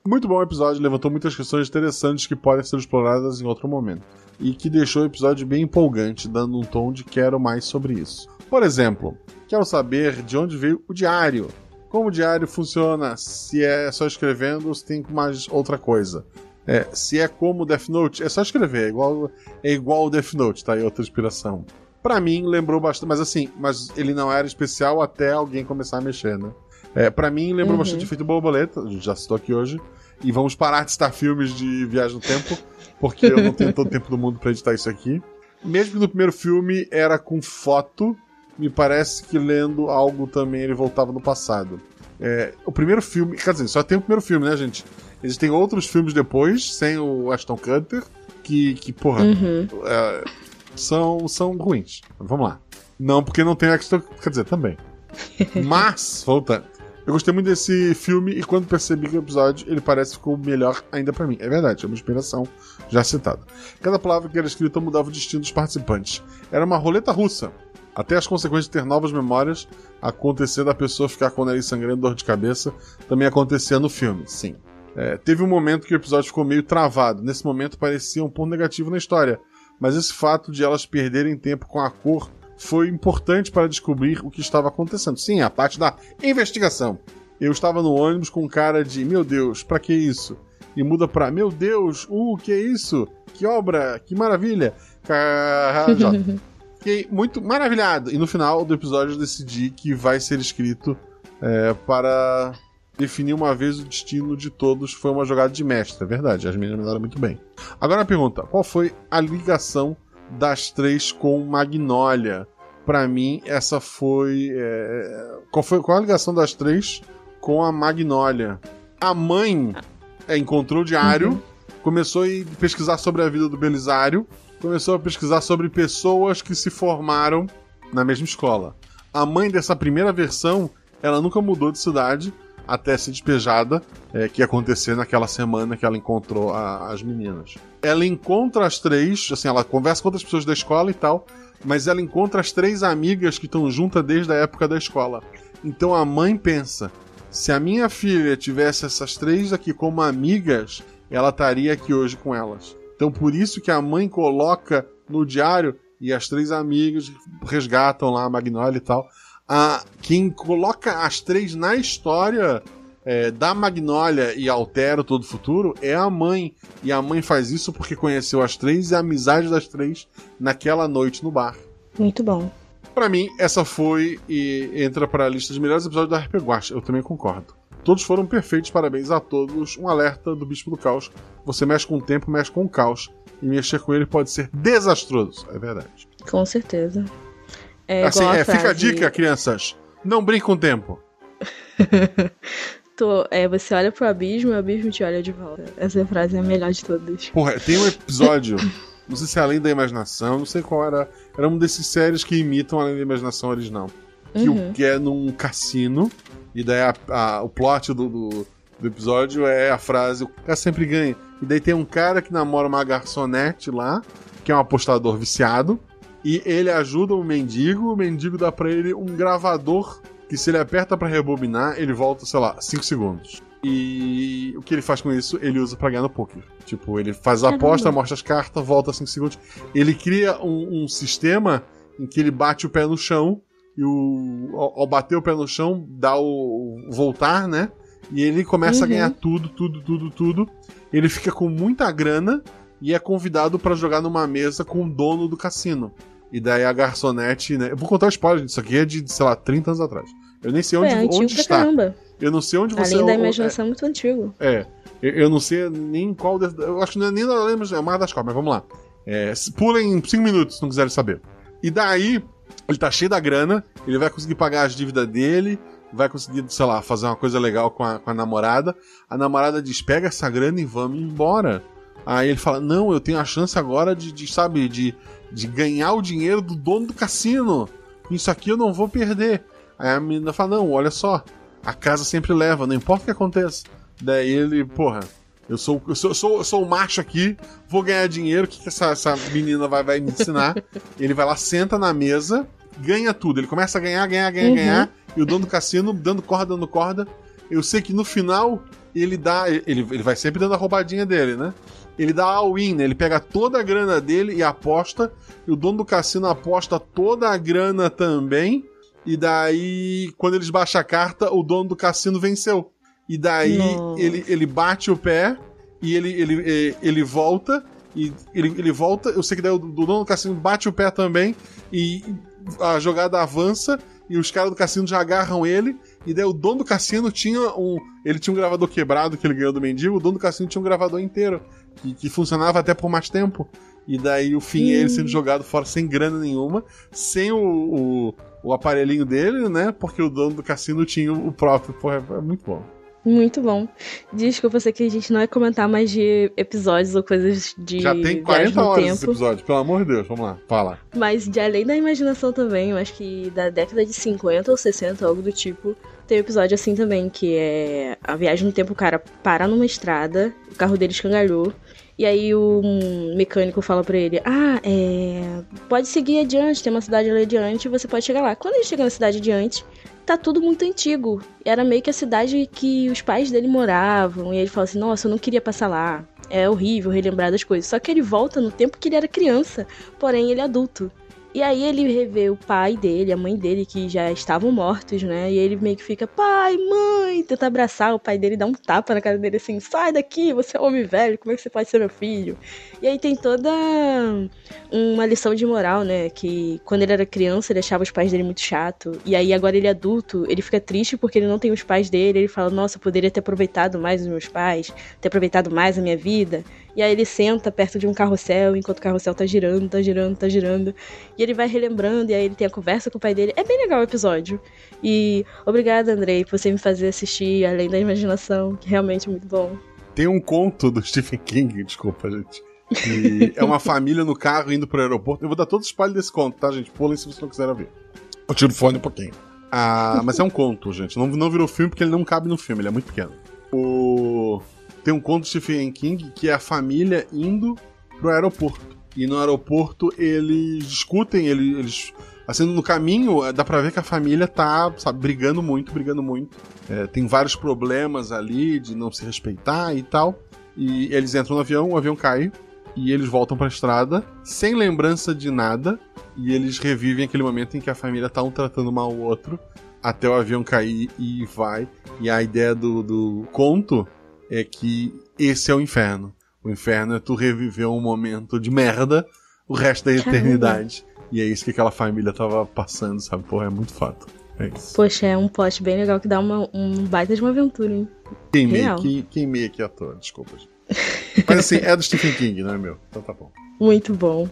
Muito bom o episódio, levantou muitas questões interessantes que podem ser exploradas em outro momento. E que deixou o episódio bem empolgante, dando um tom de quero mais sobre isso. Por exemplo, quero saber de onde veio o diário. Como o diário funciona, se é só escrevendo ou se tem mais outra coisa. Se é como o Death Note, é só escrever, é igual o Death Note, tá aí outra inspiração. Pra mim, lembrou bastante, mas ele não era especial até alguém começar a mexer, né? Pra mim, lembrou bastante Efeito Borboleta, a gente já citou aqui hoje. E vamos parar de citar filmes de viagem no tempo, porque eu não tenho todo o tempo do mundo pra editar isso aqui. Mesmo que no primeiro filme era com foto, me parece que lendo algo também ele voltava no passado. O primeiro filme, quer dizer, só tem o primeiro filme, né, gente? Existem outros filmes depois, sem o Ashton Kutcher, que porra, são ruins. Vamos lá. Não, porque não tem Ashton, quer dizer, também. Mas, voltando. Eu gostei muito desse filme e quando percebi que o episódio, ele parece que ficou melhor ainda pra mim. É verdade, é uma inspiração já citada. Cada palavra que era escrita mudava o destino dos participantes. Era uma roleta russa. Até as consequências de ter novas memórias, acontecer da pessoa ficar com o nariz sangrando, dor de cabeça, também acontecia no filme, sim. Teve um momento que o episódio ficou meio travado. Nesse momento parecia um ponto negativo na história. Mas esse fato de elas perderem tempo com a cor foi importante para descobrir o que estava acontecendo. Sim, a parte da investigação. Eu estava no ônibus com cara de, meu Deus, pra que isso? E muda pra, meu Deus, que é isso? Que obra, que maravilha. Fiquei muito maravilhado. E no final do episódio eu decidi que vai ser escrito para definir uma vez o destino de todos. Foi uma jogada de mestre, é verdade. As meninas mandaram muito bem. Agora a pergunta, qual foi a ligação das três com Magnolia? Pra mim, essa foi... Qual a ligação das três com a Magnolia? A mãe encontrou o diário, começou a pesquisar sobre a vida do Belisário, começou a pesquisar sobre pessoas que se formaram na mesma escola. A mãe dessa primeira versão, ela nunca mudou de cidade até ser despejada, que ia acontecer naquela semana que ela encontrou as meninas. Ela encontra as três, assim, ela conversa com outras pessoas da escola e tal, mas ela encontra as três amigas que estão juntas desde a época da escola. Então a mãe pensa, se a minha filha tivesse essas três aqui como amigas, ela estaria aqui hoje com elas. Então por isso que a mãe coloca no diário e as três amigas resgatam lá a Magnolia e tal. Quem coloca as três na história da Magnolia e altera todo o futuro é a mãe. E a mãe faz isso porque conheceu as três e a amizade das três naquela noite no bar. Muito bom. Pra mim, essa foi e entra para a lista de melhores episódios da RP Guacha. Eu também concordo. Todos foram perfeitos, parabéns a todos. Um alerta do Bispo do Caos. Você mexe com o tempo, mexe com o caos. E mexer com ele pode ser desastroso. É verdade. Com certeza. Assim, fica a dica, crianças. Não brinque com o tempo. Você olha pro abismo e o abismo te olha de volta. Essa frase é a melhor de todas. Porra, tem um episódio, não sei se é Além da Imaginação, não sei qual era. Era um desses séries que imitam Além da Imaginação original. Que é num cassino. E daí o plot do episódio é a frase: o cara sempre ganha. E daí tem um cara que namora uma garçonete lá, que é um apostador viciado. E ele ajuda o mendigo dá pra ele um gravador que se ele aperta pra rebobinar, ele volta, sei lá, 5 segundos. E o que ele faz com isso, ele usa pra ganhar no poker. Tipo, ele faz a aposta, mostra as cartas, volta 5 segundos. Ele cria um sistema em que ele bate o pé no chão e ao bater o pé no chão, dá o voltar, né? E ele começa a ganhar tudo. Ele fica com muita grana e é convidado pra jogar numa mesa com o dono do cassino. E daí a garçonete, né? Eu vou contar o spoiler disso aqui, é de, sei lá, 30 anos atrás. Eu nem sei onde está. Caramba. Eu não sei onde você... Além da Imaginação é muito antigo. Eu não sei nem qual... Eu acho que não é nem da Além da Imaginação, é o Mar das Cobras, mas vamos lá. Pulem 5 minutos, se não quiserem saber. E daí, ele tá cheio da grana, ele vai conseguir pagar as dívidas dele, vai conseguir, sei lá, fazer uma coisa legal com a namorada. A namorada diz, pega essa grana e vamos embora. Aí ele fala, não, eu tenho a chance agora de ganhar o dinheiro do dono do cassino. Isso aqui eu não vou perder. Aí a menina fala, não, olha só, a casa sempre leva, não importa o que aconteça. Daí ele, porra, eu sou o macho aqui, vou ganhar dinheiro, o que essa menina vai me ensinar? Ele vai lá, senta na mesa, ganha tudo. Ele começa a ganhar, e o dono do cassino dando corda. Eu sei que no final ele vai sempre dando a roubadinha dele, né? Ele dá all-in, né? Ele pega toda a grana dele e aposta, e o dono do cassino aposta toda a grana também, e daí, quando eles baixam a carta, o dono do cassino venceu. E daí ele bate o pé, e ele volta, e ele volta, eu sei que daí o dono do cassino bate o pé também, e a jogada avança, e os caras do cassino já agarram ele, E daí o dono do cassino tinha ele tinha um gravador quebrado que ele ganhou do mendigo, o dono do cassino tinha um gravador inteiro, que funcionava até por mais tempo. E daí o fim é ele sendo jogado fora sem grana nenhuma, sem o aparelhinho dele, né? Porque o dono do cassino tinha o próprio. Porra, é muito bom. Muito bom. Desculpa, eu sei que a gente não vai comentar mais de episódios ou coisas de já tem 40 horas esse episódio, pelo amor de Deus, vamos lá, fala. Mas de além da imaginação também, eu acho que da década de 50 ou 60, algo do tipo, tem um episódio assim também, que é a viagem no tempo, o cara para numa estrada, o carro dele escangalhou, e aí o mecânico fala pra ele, pode seguir adiante, tem uma cidade ali adiante, você pode chegar lá. Quando ele chega na cidade adiante, tá tudo muito antigo. Era meio que a cidade que os pais dele moravam. E ele fala assim, nossa, eu não queria passar lá. É horrível relembrar das coisas. Só que ele volta no tempo que ele era criança, porém ele é adulto. E aí ele revê o pai dele, a mãe dele, que já estavam mortos, né? E ele meio que fica, pai, mãe, tenta abraçar o pai dele, dá um tapa na cara dele assim, sai daqui, você é um homem velho, como é que você pode ser meu filho? E aí tem toda uma lição de moral, né? Que quando ele era criança, ele achava os pais dele muito chato. E aí agora ele é adulto, ele fica triste porque ele não tem os pais dele. Ele fala, nossa, eu poderia ter aproveitado mais os meus pais, ter aproveitado mais a minha vida. E aí ele senta perto de um carrossel, enquanto o carrossel tá girando, tá girando, tá girando. E ele vai relembrando, e aí ele tem a conversa com o pai dele. É bem legal o episódio. E obrigada, Andrei, por você me fazer assistir Além da Imaginação, que realmente é muito bom. Tem um conto do Stephen King, desculpa, gente, que é uma família no carro indo pro aeroporto. Eu vou dar todo o spoiler desse conto, tá, gente? Pulem se vocês não quiserem ver. Eu tiro o fone um pouquinho. Mas é um conto, gente. Não virou filme porque ele não cabe no filme, ele é muito pequeno. Tem um conto do Stephen King que é a família indo pro aeroporto. E no aeroporto eles discutem, eles assim, no caminho dá pra ver que a família tá, sabe, brigando muito. Tem vários problemas ali de não se respeitar e tal. E eles entram no avião, o avião cai. E eles voltam pra estrada, sem lembrança de nada. E eles revivem aquele momento em que a família tá um tratando mal o outro, até o avião cair e vai. E a ideia do conto é que esse é o inferno. O inferno é tu reviver um momento de merda o resto da eternidade. E é isso que aquela família tava passando, sabe? Porra, é muito fato. É isso. Poxa, é um plot bem legal que dá um baita de uma aventura, hein? Queimei aqui à toa, desculpa, gente. Mas assim, é do Stephen King, não é meu? Então tá bom. Muito bom.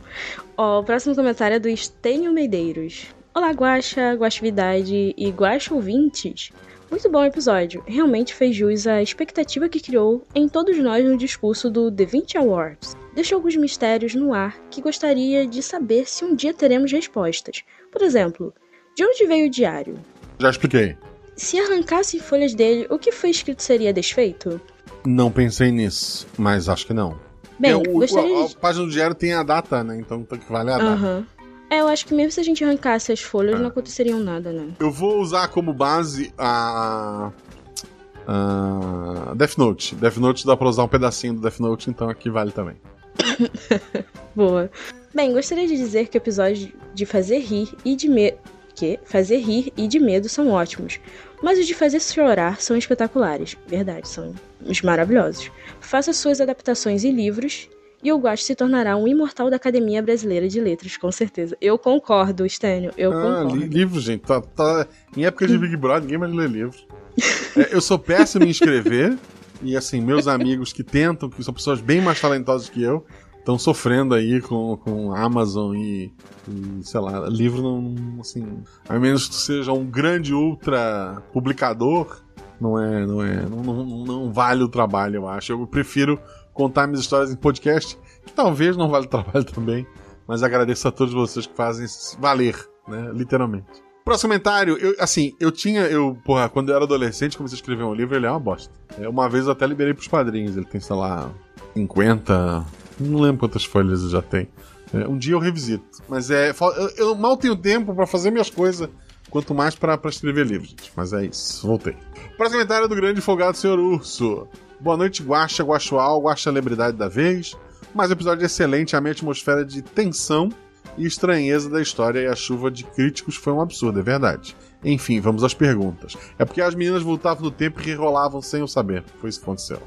O próximo comentário é do Estênio Medeiros. Olá, Guaxa, Guaxividade e Guaxa ouvintes. Muito bom episódio. Realmente fez jus à expectativa que criou em todos nós no discurso do The 20 Awards. Deixou alguns mistérios no ar que gostaria de saber se um dia teremos respostas. Por exemplo, de onde veio o diário? Já expliquei. Se arrancasse folhas dele, o que foi escrito seria desfeito? Não pensei nisso, mas acho que não. Bem, gostaria a página do diário tem a data, né? Então tem que valer a data. Eu acho que mesmo se a gente arrancasse as folhas, não aconteceriam nada, né? Eu vou usar como base a Death Note. Death Note dá pra usar um pedacinho do Death Note, então aqui vale também. Boa. Bem, gostaria de dizer que o episódio de fazer rir e de medo... Fazer rir e de medo são ótimos, mas os de fazer chorar são espetaculares. Verdade, são os maravilhosos. Faça suas adaptações em livros e o Guaxa se tornará um imortal da Academia Brasileira de Letras, com certeza. Eu concordo, Estênio, eu concordo. Livro, gente, tá em época de Big Brother, ninguém mais lê livro. Eu sou péssimo em escrever, e assim, meus amigos que tentam, que são pessoas bem mais talentosas que eu, estão sofrendo aí com Amazon e sei lá, livro não, assim, a menos que tu seja um grande ultra publicador, não vale o trabalho, eu acho. Eu prefiro contar minhas histórias em podcast, que talvez não vale o trabalho também, mas agradeço a todos vocês que fazem isso valer, né, literalmente. Próximo comentário, quando eu era adolescente, comecei a escrever um livro, ele é uma bosta. Uma vez eu até liberei pros padrinhos, ele tem, sei lá, 50, não lembro quantas folhas ele já tem. Um dia eu revisito, mas eu mal tenho tempo pra fazer minhas coisas, quanto mais pra escrever livros, gente. Mas é isso, voltei. Próximo comentário é do grande folgado Sr. Urso. Boa noite, Guaxa, Guaxual, Guaxa celebridade da vez. Mais um episódio excelente, a minha atmosfera de tensão e estranheza da história e a chuva de críticos foi um absurdo, é verdade. Enfim, vamos às perguntas. É porque as meninas voltavam no tempo e rerolavam sem eu saber. Foi isso que aconteceu.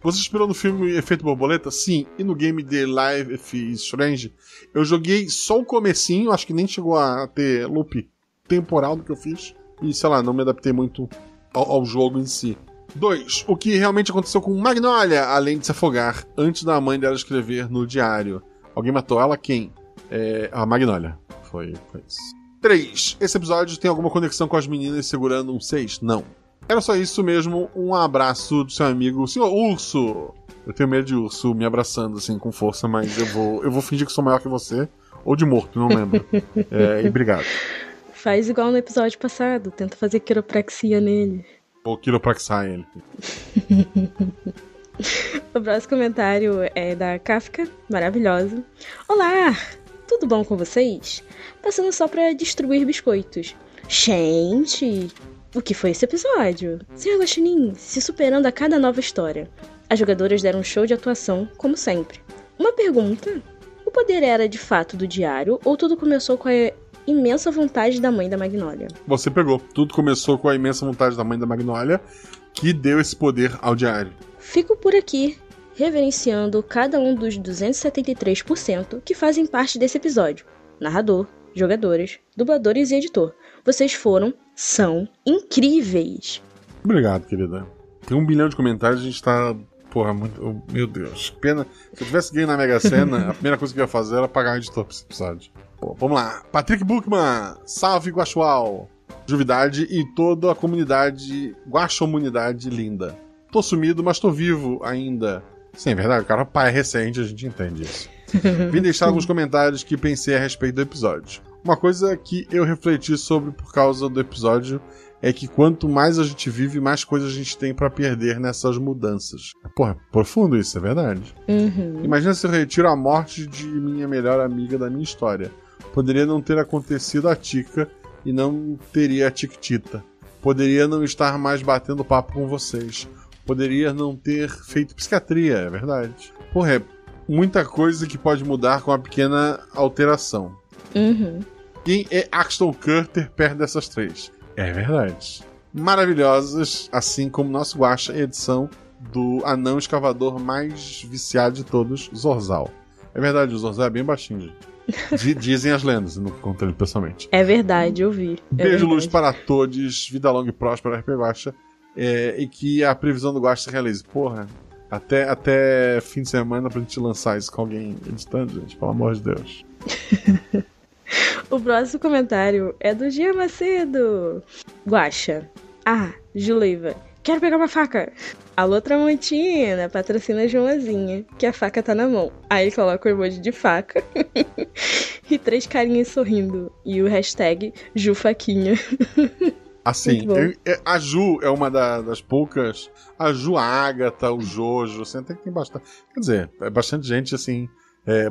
Você inspirou no filme Efeito Borboleta? Sim. E no game The Life is Strange? Eu joguei só o comecinho, acho que nem chegou a ter loop temporal do que eu fiz. e, sei lá, não me adaptei muito ao jogo em si. 2. O que realmente aconteceu com Magnolia, além de se afogar antes da mãe dela escrever no diário. Alguém matou ela? Quem? A Magnolia. Foi isso. 3. Esse episódio tem alguma conexão com as meninas segurando um 6? Não. Era só isso mesmo. Um abraço do seu amigo, Sr. Urso. Eu tenho medo de urso me abraçando assim com força, mas eu vou fingir que sou maior que você. Ou de morto, não lembro. E obrigado. Faz igual no episódio passado. Tenta fazer quiropraxia nele. Ou quiropraxar ele. O próximo comentário é da Kafka, maravilhosa. Olá, tudo bom com vocês? Passando só pra distribuir biscoitos. Gente, o que foi esse episódio? Sr. Guaxinim se superando a cada nova história. As jogadoras deram um show de atuação, como sempre. Uma pergunta: o poder era de fato do diário ou tudo começou com a imensa vontade da mãe da Magnolia? Você pegou. Tudo começou com a imensa vontade da mãe da Magnolia, que deu esse poder ao diário. Fico por aqui, reverenciando cada um dos 273% que fazem parte desse episódio. Narrador, jogadoras, dubladores e editor. Vocês são incríveis. Obrigado, querida. Tem 1 bilhão de comentários, a gente tá... Porra, muito... Meu Deus, que pena. Se eu tivesse ganho na Mega Sena, a primeira coisa que eu ia fazer era pagar o editor pra esse episódio. Pô, vamos lá. Patrick Buchmann, salve Guaxual, Juvidade e toda a comunidade Guaxomunidade linda. Tô sumido, mas tô vivo ainda. Sim, é verdade, o cara pai é recente, a gente entende isso. Vim deixar alguns comentários que pensei a respeito do episódio. Uma coisa que eu refleti sobre por causa do episódio é que quanto mais a gente vive, mais coisas a gente tem pra perder nessas mudanças. Porra, profundo isso, é verdade. Imagina se eu retiro a morte de minha melhor amiga da minha história. Poderia não ter acontecido a Tika e não teria a Tiktita. Poderia não estar mais batendo papo com vocês. Poderia não ter feito psiquiatria, é verdade. Porra, é muita coisa que pode mudar com uma pequena alteração. Quem é Axton Carter perto dessas 3? É verdade. Maravilhosas, assim como nosso Guaxa, edição do anão escavador mais viciado de todos, Zorzal. É verdade, o Zorzal é bem baixinho, gente. Dizem as lendas, eu não encontrei ele pessoalmente. É verdade, eu vi. Beijo, luz para todos, vida longa e próspera, RP Guaxa. E que a previsão do Guaxa se realize. Porra, até fim de semana pra gente lançar isso com alguém editando, gente, pelo amor de Deus. O próximo comentário é do Gia Macedo. Guaxa. Juleiva. Quero pegar uma faca. Alô, Tramontina, patrocina Joãozinha, que a faca tá na mão. Aí ele coloca o emoji de faca e 3 carinhas sorrindo. E o hashtag Jufaquinha. Assim, a Ju é uma das poucas. A Ju, a Agatha, o Jojo, assim, até que tem bastante. Quer dizer, é bastante gente, assim.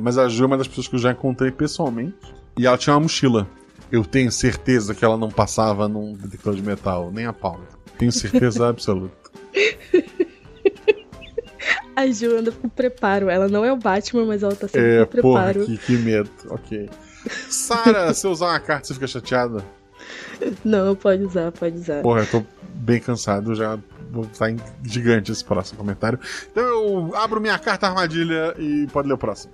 Mas a Ju é uma das pessoas que eu já encontrei pessoalmente. E ela tinha uma mochila. Eu tenho certeza que ela não passava num detector de metal, nem a pau. Tenho certeza absoluta. A Ju anda com preparo. Ela não é o Batman, mas ela tá sempre com preparo. Porra, que medo. Ok. Sara, se eu usar uma carta, você fica chateada? Não, pode usar, pode usar. Porra, eu tô bem cansado, já vou estar gigante esse próximo comentário. Então eu abro minha carta armadilha e pode ler o próximo.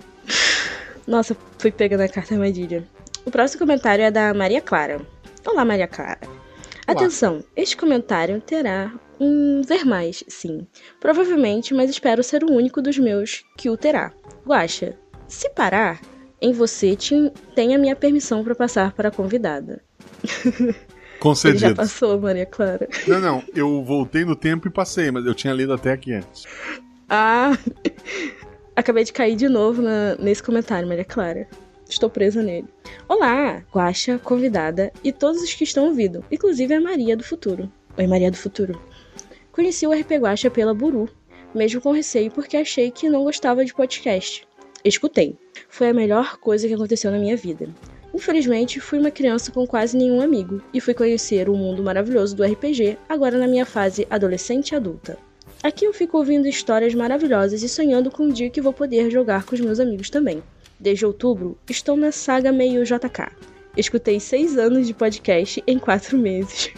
Nossa, fui pegando a carta armadilha. O próximo comentário é da Maria Clara. Olá, Maria Clara. Olá. Atenção, este comentário terá um ver mais, sim. Provavelmente, mas espero ser o único dos meus que o terá. Guaxa, se parar, em você tem a minha permissão para passar para a convidada. Concedido. Ele já passou, Maria Clara. Não, eu voltei no tempo e passei, mas eu tinha lido até aqui antes. Acabei de cair de novo nesse comentário, Maria Clara. Estou presa nele. Olá, Guaxa, convidada e todos os que estão ouvindo, inclusive a Maria do Futuro. Oi, Maria do Futuro. Conheci o RP Guaxa pela Buru, mesmo com receio porque achei que não gostava de podcast. Escutei. Foi a melhor coisa que aconteceu na minha vida. Infelizmente, fui uma criança com quase nenhum amigo e fui conhecer o mundo maravilhoso do RPG agora na minha fase adolescente e adulta. Aqui eu fico ouvindo histórias maravilhosas e sonhando com um dia que vou poder jogar com os meus amigos também. Desde outubro, estou na saga meio JK. Escutei 6 anos de podcast em 4 meses.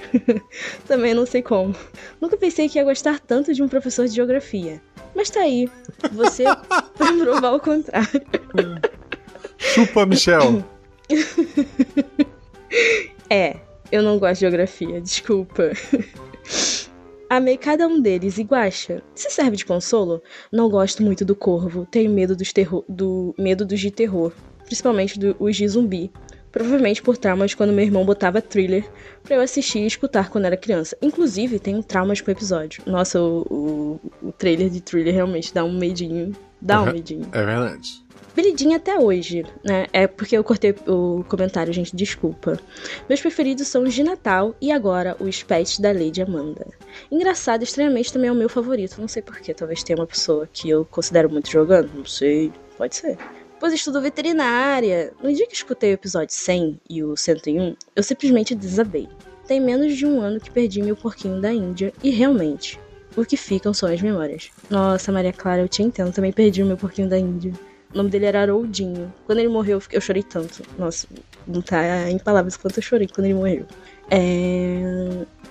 Também não sei como. Nunca pensei que ia gostar tanto de um professor de geografia. Mas tá aí, você pra provar o contrário. Chupa, Michel. Eu não gosto de geografia, desculpa. Amei cada um deles e Guaxa, se serve de consolo? Não gosto muito do Corvo, tenho medo dos de terror, principalmente os de zumbi. Provavelmente por traumas quando meu irmão botava thriller pra eu assistir e escutar quando era criança. Inclusive, tenho traumas com o episódio. Nossa, o trailer de thriller realmente dá um medinho. Dá um medinho. É verdade. Brilhidinha até hoje, né? É porque eu cortei o comentário, gente, desculpa. Meus preferidos são os de Natal e agora os pets da Lady Amanda. Engraçado, estranhamente também é o meu favorito. Não sei porquê, talvez tenha uma pessoa que eu considero muito jogando. Não sei, pode ser. Pois estudo veterinária. No dia que escutei o episódio 100 e o 101, eu simplesmente desabei. Tem menos de um ano que perdi meu porquinho da Índia e realmente, o que ficam são as memórias. Nossa, Maria Clara, eu te entendo, também perdi o meu porquinho da Índia. O nome dele era Haroldinho. Quando ele morreu, eu chorei tanto. Nossa, não tá em palavras quanto eu chorei quando ele morreu.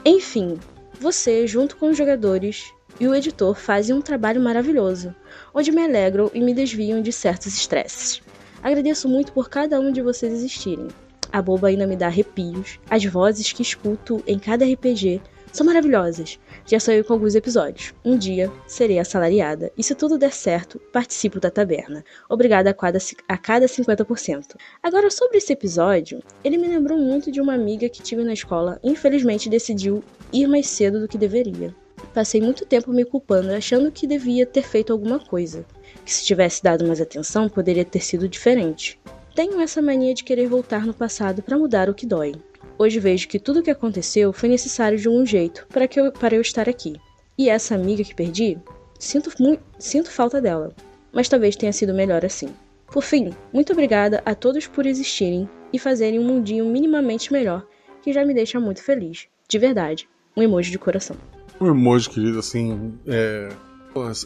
Enfim, você, junto com os jogadores e o editor, fazem um trabalho maravilhoso, onde me alegram e me desviam de certos estresses. Agradeço muito por cada um de vocês existirem. A boba ainda me dá arrepios. As vozes que escuto em cada RPG são maravilhosas. Já saiu com alguns episódios. Um dia serei assalariada. E se tudo der certo, participo da taberna. Obrigada a cada 50%. Agora, sobre esse episódio, ele me lembrou muito de uma amiga que tive na escola e infelizmente decidiu ir mais cedo do que deveria. Passei muito tempo me culpando, achando que devia ter feito alguma coisa. Que se tivesse dado mais atenção, poderia ter sido diferente. Tenho essa mania de querer voltar no passado para mudar o que dói. Hoje vejo que tudo o que aconteceu foi necessário de algum jeito para eu estar aqui. E essa amiga que perdi, sinto falta dela. Mas talvez tenha sido melhor assim. Por fim, muito obrigada a todos por existirem e fazerem um mundinho minimamente melhor, que já me deixa muito feliz. De verdade. Um emoji de coração. Um emoji, querido, assim,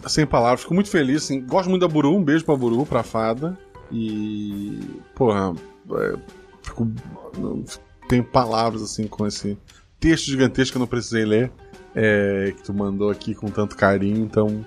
sem palavras. Fico muito feliz, assim. Gosto muito da Buru, um beijo pra Buru, pra fada. E, tenho palavras, assim, com esse texto gigantesco que eu não precisei ler, que tu mandou aqui com tanto carinho. Então,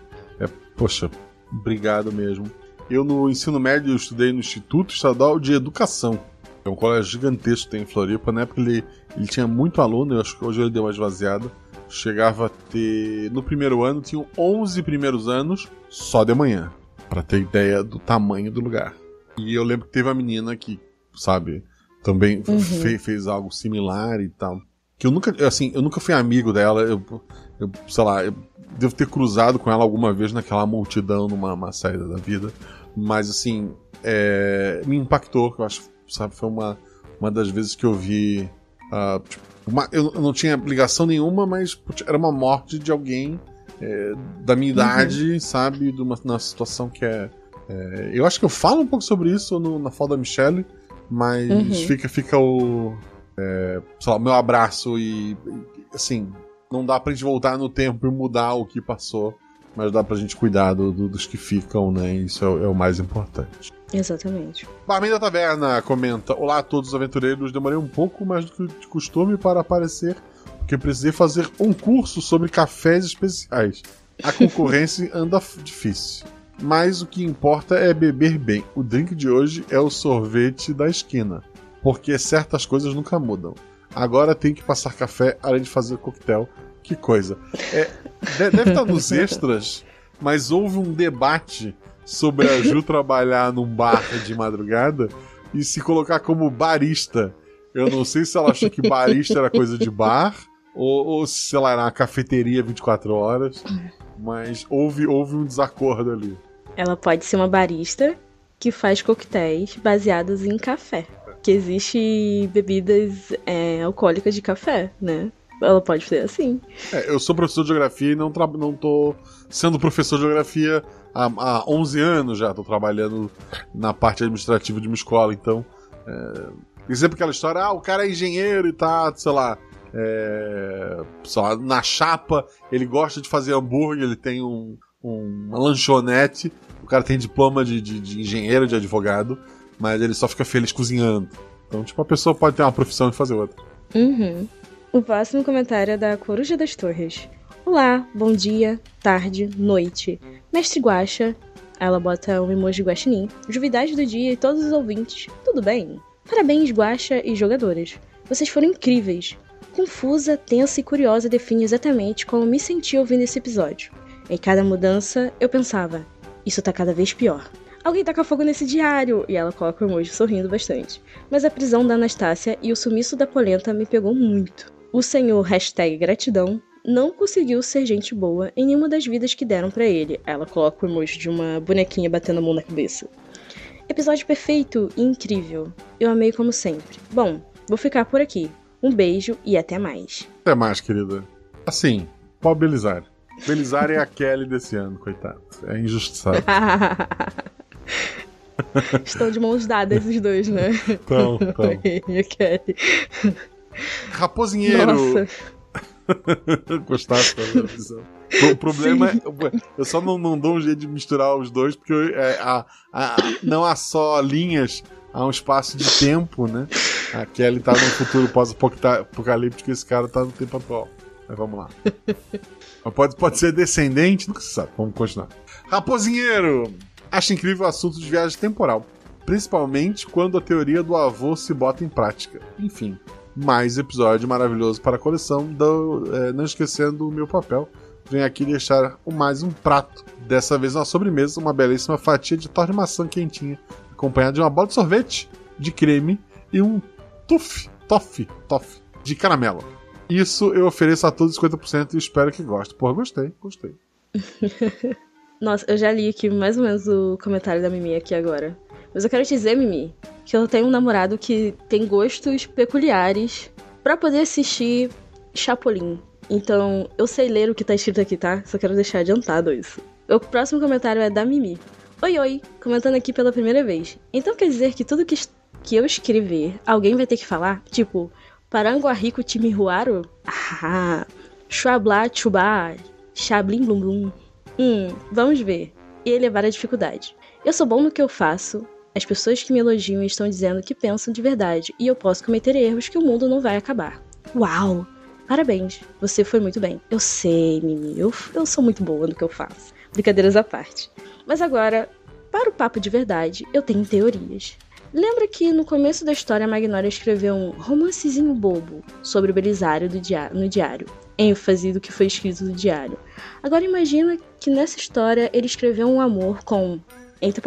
obrigado mesmo. Eu, no ensino médio, eu estudei no Instituto Estadual de Educação. É um colégio gigantesco que tem em Floripa. Na época ele tinha muito aluno, eu acho que hoje ele deu uma esvaziada. Chegava a ter... No primeiro ano, tinham 11 primeiros anos só de manhã, pra ter ideia do tamanho do lugar. E eu lembro que teve uma menina que, sabe, também fez algo similar e tal. Que eu nunca fui amigo dela. Eu devo ter cruzado com ela alguma vez naquela multidão numa saída da vida. Mas, assim, me impactou. Eu acho, sabe, foi uma das vezes que eu vi... eu não tinha ligação nenhuma, mas era uma morte de alguém da minha idade, sabe? Numa situação que eu acho que eu falo um pouco sobre isso na fala da Michelle, mas fica o meu abraço e assim, não dá pra gente voltar no tempo e mudar o que passou, mas dá pra gente cuidar dos que ficam, né? Isso é o mais importante. Exatamente. Barman da Taverna comenta: olá a todos os aventureiros, demorei um pouco mais do que de costume para aparecer, porque precisei fazer um curso sobre cafés especiais. A concorrência anda difícil. Mas o que importa é beber bem. O drink de hoje é o sorvete da esquina, porque certas coisas nunca mudam. Agora tem que passar café além de fazer coquetel. Que coisa. Deve estar nos extras, mas houve um debate sobre a Ju trabalhar num bar de madrugada e se colocar como barista. Eu não sei se ela achou que barista era coisa de bar ou se ela era uma cafeteria 24 horas, mas houve um desacordo ali. Ela pode ser uma barista que faz coquetéis baseados em café. Que existe bebidas alcoólicas de café, né? Ela pode ser assim. Eu sou professor de geografia e não tô sendo professor de geografia há 11 anos já. Tô trabalhando na parte administrativa de uma escola, então... sempre aquela história, o cara é engenheiro e tá, sei lá, na chapa, ele gosta de fazer hambúrguer, ele tem uma lanchonete, o cara tem diploma de engenheiro, de advogado, mas ele só fica feliz cozinhando. Então, tipo, a pessoa pode ter uma profissão e fazer outra. O próximo comentário é da Coruja das Torres. Olá, bom dia, tarde, noite. Mestre Guaxa, ela bota um emoji guaxinim. Juvidade do dia e todos os ouvintes, tudo bem? Parabéns, Guaxa e jogadores. Vocês foram incríveis. Confusa, tensa e curiosa define exatamente como me senti ouvindo esse episódio. Em cada mudança, eu pensava, isso tá cada vez pior. Alguém taca fogo nesse diário! E ela coloca o emoji sorrindo bastante. Mas a prisão da Anastácia e o sumiço da Polenta me pegou muito. O senhor #gratidão não conseguiu ser gente boa em nenhuma das vidas que deram pra ele. Ela coloca o emoji de uma bonequinha batendo a mão na cabeça. Episódio perfeito e incrível. Eu amei como sempre. Bom, vou ficar por aqui. Um beijo e até mais. Até mais, querida. Assim, pobre Belisário. Belisário é a Kelly desse ano, coitado. É injustiçado. Estão de mãos dadas os dois, né? Então. E a Kelly. Raposinheiro. Nossa. Gostasse da visão. O problema é. Eu só não dou um jeito de misturar os dois, porque não há só linhas, há um espaço de tempo, né? A Kelly tá no futuro pós-apocalíptico e esse cara tá no tempo atual. Mas vamos lá. Mas pode ser descendente, nunca se sabe. Vamos continuar. Raposinheiro! Acho incrível o assunto de viagem temporal. Principalmente quando a teoria do avô se bota em prática. Enfim, mais episódio maravilhoso para a coleção. Não esquecendo o meu papel. Venho aqui deixar mais um prato. Dessa vez uma sobremesa, uma belíssima fatia de torta de maçã quentinha, acompanhada de uma bola de sorvete, de creme e um toffee de caramelo. Isso eu ofereço a todos 50% e espero que gostem. Porra, gostei. Nossa, eu já li aqui mais ou menos o comentário da Mimi aqui agora. Mas eu quero te dizer, Mimi, que eu tenho um namorado que tem gostos peculiares pra poder assistir Chapolin. Então, eu sei ler o que tá escrito aqui, tá? Só quero deixar adiantado isso. O próximo comentário é da Mimi. Oi, comentando aqui pela primeira vez. Então quer dizer que tudo que eu escrever, alguém vai ter que falar? Tipo, Paranguarico Timihuaro? Ah, Chuablá Chubá, Chablin Blum Blum. Vamos ver. E elevar a dificuldade. Eu sou bom no que eu faço. As pessoas que me elogiam estão dizendo que pensam de verdade. E eu posso cometer erros que o mundo não vai acabar. Uau! Parabéns, você foi muito bem. Eu sei, Mimi, eu sou muito boa no que eu faço. Brincadeiras à parte. Mas agora, para o papo de verdade, eu tenho teorias. Lembra que no começo da história a Magnólia escreveu um romancezinho bobo sobre o Belisário no diário, ênfase do que foi escrito no diário. Agora imagina que nessa história ele escreveu um amor com, entre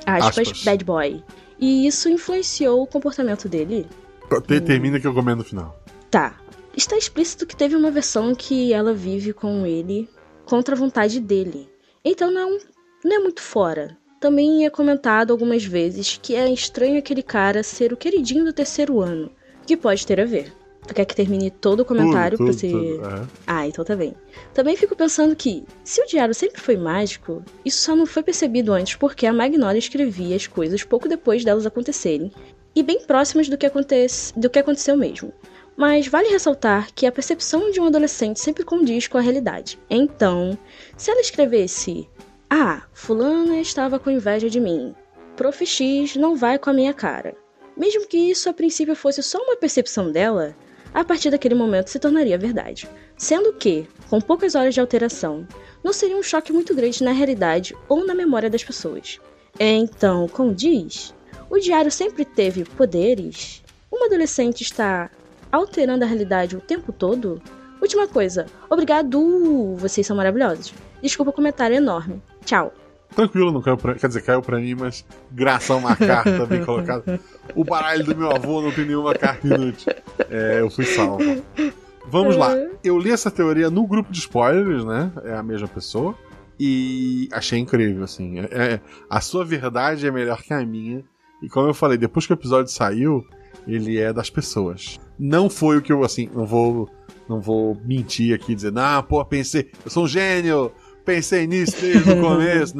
aspas, bad boy. E isso influenciou o comportamento dele? Termina que eu comento no final. Tá. Está explícito que teve uma versão que ela vive com ele contra a vontade dele. Então não é muito fora. Também é comentado algumas vezes que é estranho aquele cara ser o queridinho do terceiro ano. Que pode ter a ver. Tu quer que termine todo o comentário pra você... Ah, então tá bem. Também fico pensando que, se o diário sempre foi mágico, isso só não foi percebido antes porque a Magnólia escrevia as coisas pouco depois delas acontecerem. E bem próximas do que aconteceu mesmo. Mas vale ressaltar que a percepção de um adolescente sempre condiz com a realidade. Então, se ela escrevesse: fulana estava com inveja de mim. Prof. X não vai com a minha cara. Mesmo que isso a princípio fosse só uma percepção dela, a partir daquele momento se tornaria verdade. Sendo que, com poucas horas de alteração, não seria um choque muito grande na realidade ou na memória das pessoas. Então, como diz, o diário sempre teve poderes? Uma adolescente está alterando a realidade o tempo todo? Última coisa, obrigado, vocês são maravilhosos. Desculpa o comentário enorme. Tchau. Tranquilo, não caiu pra... Quer dizer, caiu pra mim, mas graças a uma carta bem colocada. O baralho do meu avô não tem nenhuma carta inútil. Eu fui salvo. Vamos lá. Eu li essa teoria no grupo de spoilers, né? É a mesma pessoa. E achei incrível, assim. A sua verdade é melhor que a minha. E como eu falei, depois que o episódio saiu, ele é das pessoas. Não foi o que eu, assim, não vou mentir aqui e dizer, pensei, eu sou um gênio, pensei nisso desde o começo.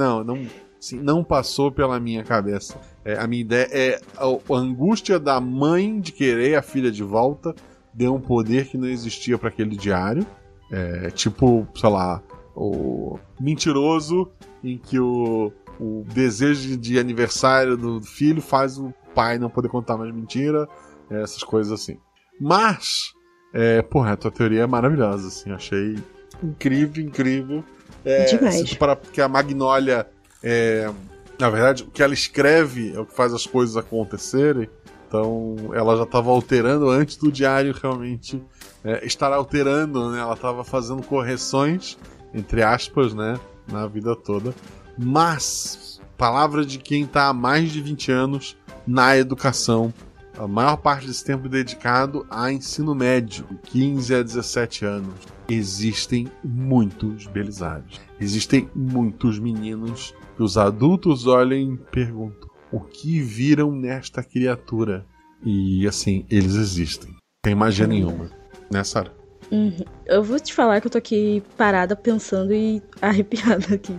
Não passou pela minha cabeça. A minha ideia é a angústia da mãe de querer a filha de volta, deu um poder que não existia para aquele diário. Tipo, sei lá, o mentiroso em que o desejo de aniversário do filho faz o pai não poder contar mais mentira, essas coisas assim. Mas, a tua teoria é maravilhosa, assim, achei incrível. Demais. Porque a Magnólia, na verdade, o que ela escreve é o que faz as coisas acontecerem, Então ela já estava alterando antes do diário realmente estar alterando, né? Ela estava fazendo correções, entre aspas, né? Na vida toda. Mas, palavra de quem está há mais de 20 anos na educação, a maior parte desse tempo dedicado a ensino médio, 15 a 17 anos. Existem muitos Belisários. Existem muitos meninos que os adultos olham e perguntam: o que viram nesta criatura? E assim, eles existem. Tem magia nenhuma. Né, Sarah? Eu vou te falar que eu tô aqui parada pensando e arrepiada aqui.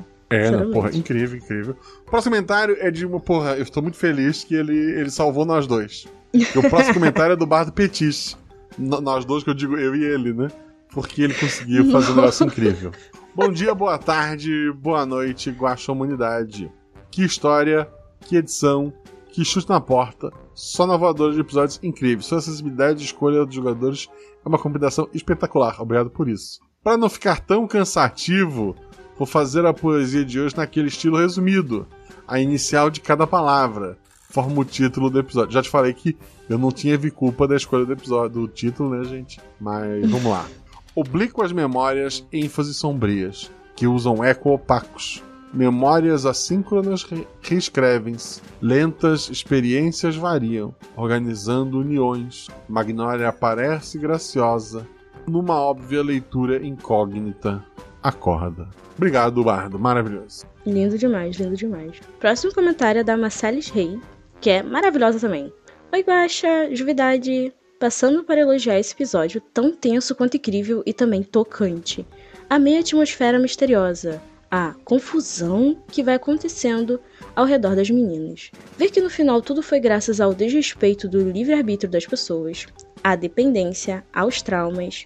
Não, porra, incrível, incrível. O próximo comentário é de uma, porra, eu estou muito feliz que ele salvou nós dois. E o próximo comentário é do Bardo Petis. Nós dois, que eu digo eu e ele, né? Porque ele conseguiu fazer um negócio incrível. Bom dia, boa tarde, boa noite, Guaxa Humanidade. Que história, que edição, que chute na porta. Só na voadora de episódios incríveis. Sua acessibilidade de escolha dos jogadores é uma combinação espetacular. Obrigado por isso. Para não ficar tão cansativo, vou fazer a poesia de hoje naquele estilo resumido. A inicial de cada palavra forma o título do episódio. Já te falei que eu não tinha culpa da escolha do episódio, do título, né, gente? Mas vamos lá. Oblíquas memórias, ênfases sombrias, que usam eco opacos. Memórias assíncronas reescrevem-se. Lentas experiências variam, organizando uniões. Magnólia aparece graciosa. Numa óbvia leitura incógnita. Acorda. Obrigado, Bardo. Maravilhoso. Lindo demais, lindo demais. Próximo comentário é da Marcelis Rey, que é maravilhosa também. Oi, Guaxa, Juvidade. Passando para elogiar esse episódio tão tenso quanto incrível e também tocante. Amei a atmosfera misteriosa, a confusão que vai acontecendo ao redor das meninas. Ver que no final tudo foi graças ao desrespeito do livre-arbítrio das pessoas, à dependência, aos traumas.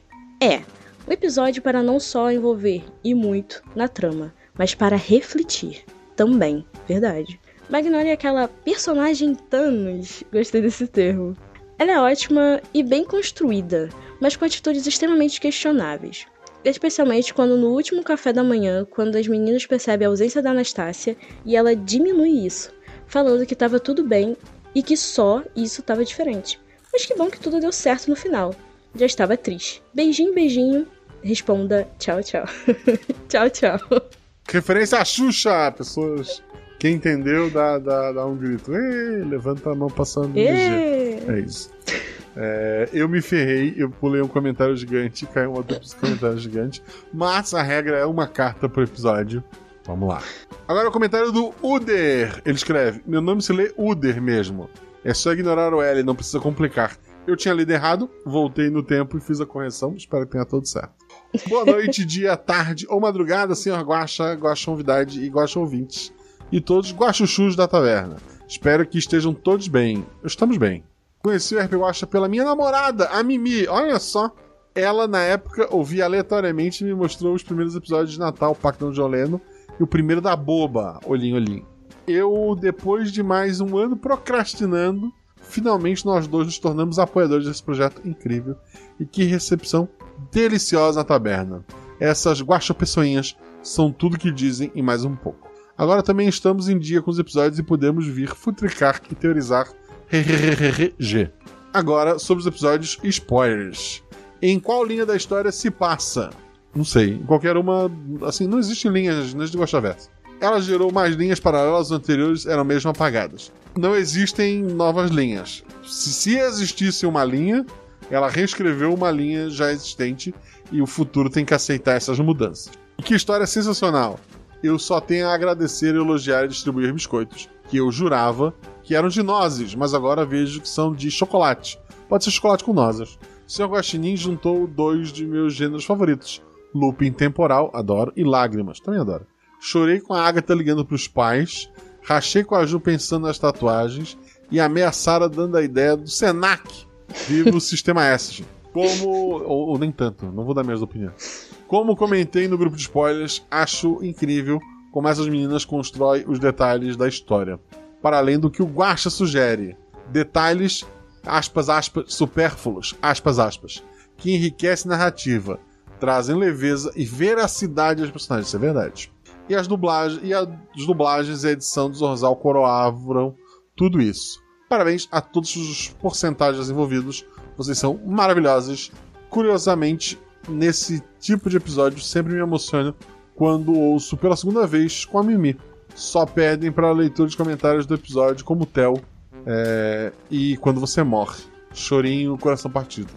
Um episódio para não só envolver, e muito, na trama, mas para refletir. Também, verdade. Magnólia é aquela personagem Thanos, gostei desse termo. Ela é ótima e bem construída, mas com atitudes extremamente questionáveis. Especialmente quando no último café da manhã, quando as meninas percebem a ausência da Anastácia e ela diminui isso, falando que estava tudo bem e que só isso estava diferente. Mas que bom que tudo deu certo no final. Já estava triste. Beijinho, beijinho. Responda tchau, tchau. Tchau, tchau. Referência à Xuxa, pessoas. Quem entendeu, dá um grito. Ei, levanta a mão passando no É isso. Eu me ferrei, eu pulei um comentário gigante, caiu outro comentário gigante. Mas a regra é uma carta por episódio. Vamos lá. Agora o comentário do Uder. Ele escreve: meu nome se lê Uder mesmo. É só ignorar o L, não precisa complicar. Eu tinha lido errado, voltei no tempo e fiz a correção. Espero que tenha tudo certo. Boa noite, dia, tarde ou madrugada, senhor Guaxa, Guaxa Novidade e Guaxa Ouvintes. E todos guachuchus da taverna. Espero que estejam todos bem. Estamos bem. Conheci o RP Guaxa pela minha namorada, a Mimi. Olha só. Ela, na época, ouvia aleatoriamente e me mostrou os primeiros episódios de Natal, Pacto de Joleno, e o primeiro da Boba, Olhinho, Olhinho. Eu, depois de mais um ano procrastinando, finalmente nós dois nos tornamos apoiadores desse projeto incrível. E que recepção deliciosa na taberna. Essas guaxa-pessoinhas são tudo que dizem e mais um pouco. Agora também estamos em dia com os episódios e podemos vir futricar e teorizar. G. Agora, sobre os episódios spoilers. Em qual linha da história se passa? Não sei. Em qualquer uma... Assim, não existem linhas de Guaxaverso. Ela gerou mais linhas paralelas, as anteriores eram mesmo apagadas. Não existem novas linhas. Se existisse uma linha, ela reescreveu uma linha já existente e o futuro tem que aceitar essas mudanças. Que história sensacional! Eu só tenho a agradecer, elogiar e distribuir biscoitos, que eu jurava que eram de nozes, mas agora vejo que são de chocolate. Pode ser chocolate com nozes. Sr. Guaxinim juntou dois de meus gêneros favoritos, Looping Temporal, adoro, e Lágrimas, também adoro. Chorei com a Agatha ligando pros pais, rachei com a Ju pensando nas tatuagens e ameaçaram dando a ideia do Senac vir no Sistema S. Ou nem tanto, não vou dar minhas opiniões. Como comentei no grupo de spoilers, acho incrível como essas meninas constroem os detalhes da história. Para além do que o Guaxa sugere. Detalhes, aspas, aspas, supérfluos, aspas, aspas, que enriquecem a narrativa, trazem leveza e veracidade aos personagens, isso é verdade. As dublagens e a edição do Zorzal coroavam tudo isso. Parabéns a todos os porcentagens envolvidos. Vocês são maravilhosos. Curiosamente, nesse tipo de episódio, sempre me emociono quando ouço pela segunda vez com a Mimi. Só pedem para a leitura de comentários do episódio, como o Theo. E quando você morre. Chorinho, coração partido.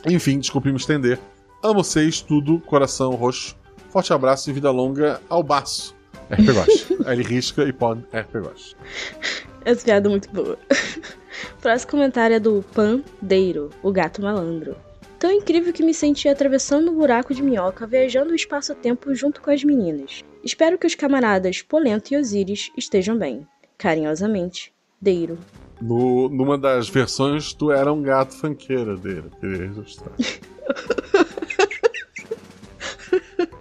Enfim, desculpe me estender. Amo vocês, tudo, coração roxo. Forte abraço e vida longa ao baço. RPGosh. Aí ele risca e põe RPGosh. Essa piada é muito boa. Próximo comentário é do Pandeiro, o gato malandro. Tão incrível que me senti atravessando o buraco de minhoca, viajando o espaço-tempo junto com as meninas. Espero que os camaradas Polento e Osiris estejam bem. Carinhosamente, Deiro. Numa das versões, tu era um gato funkeiro dele. Queria registrar.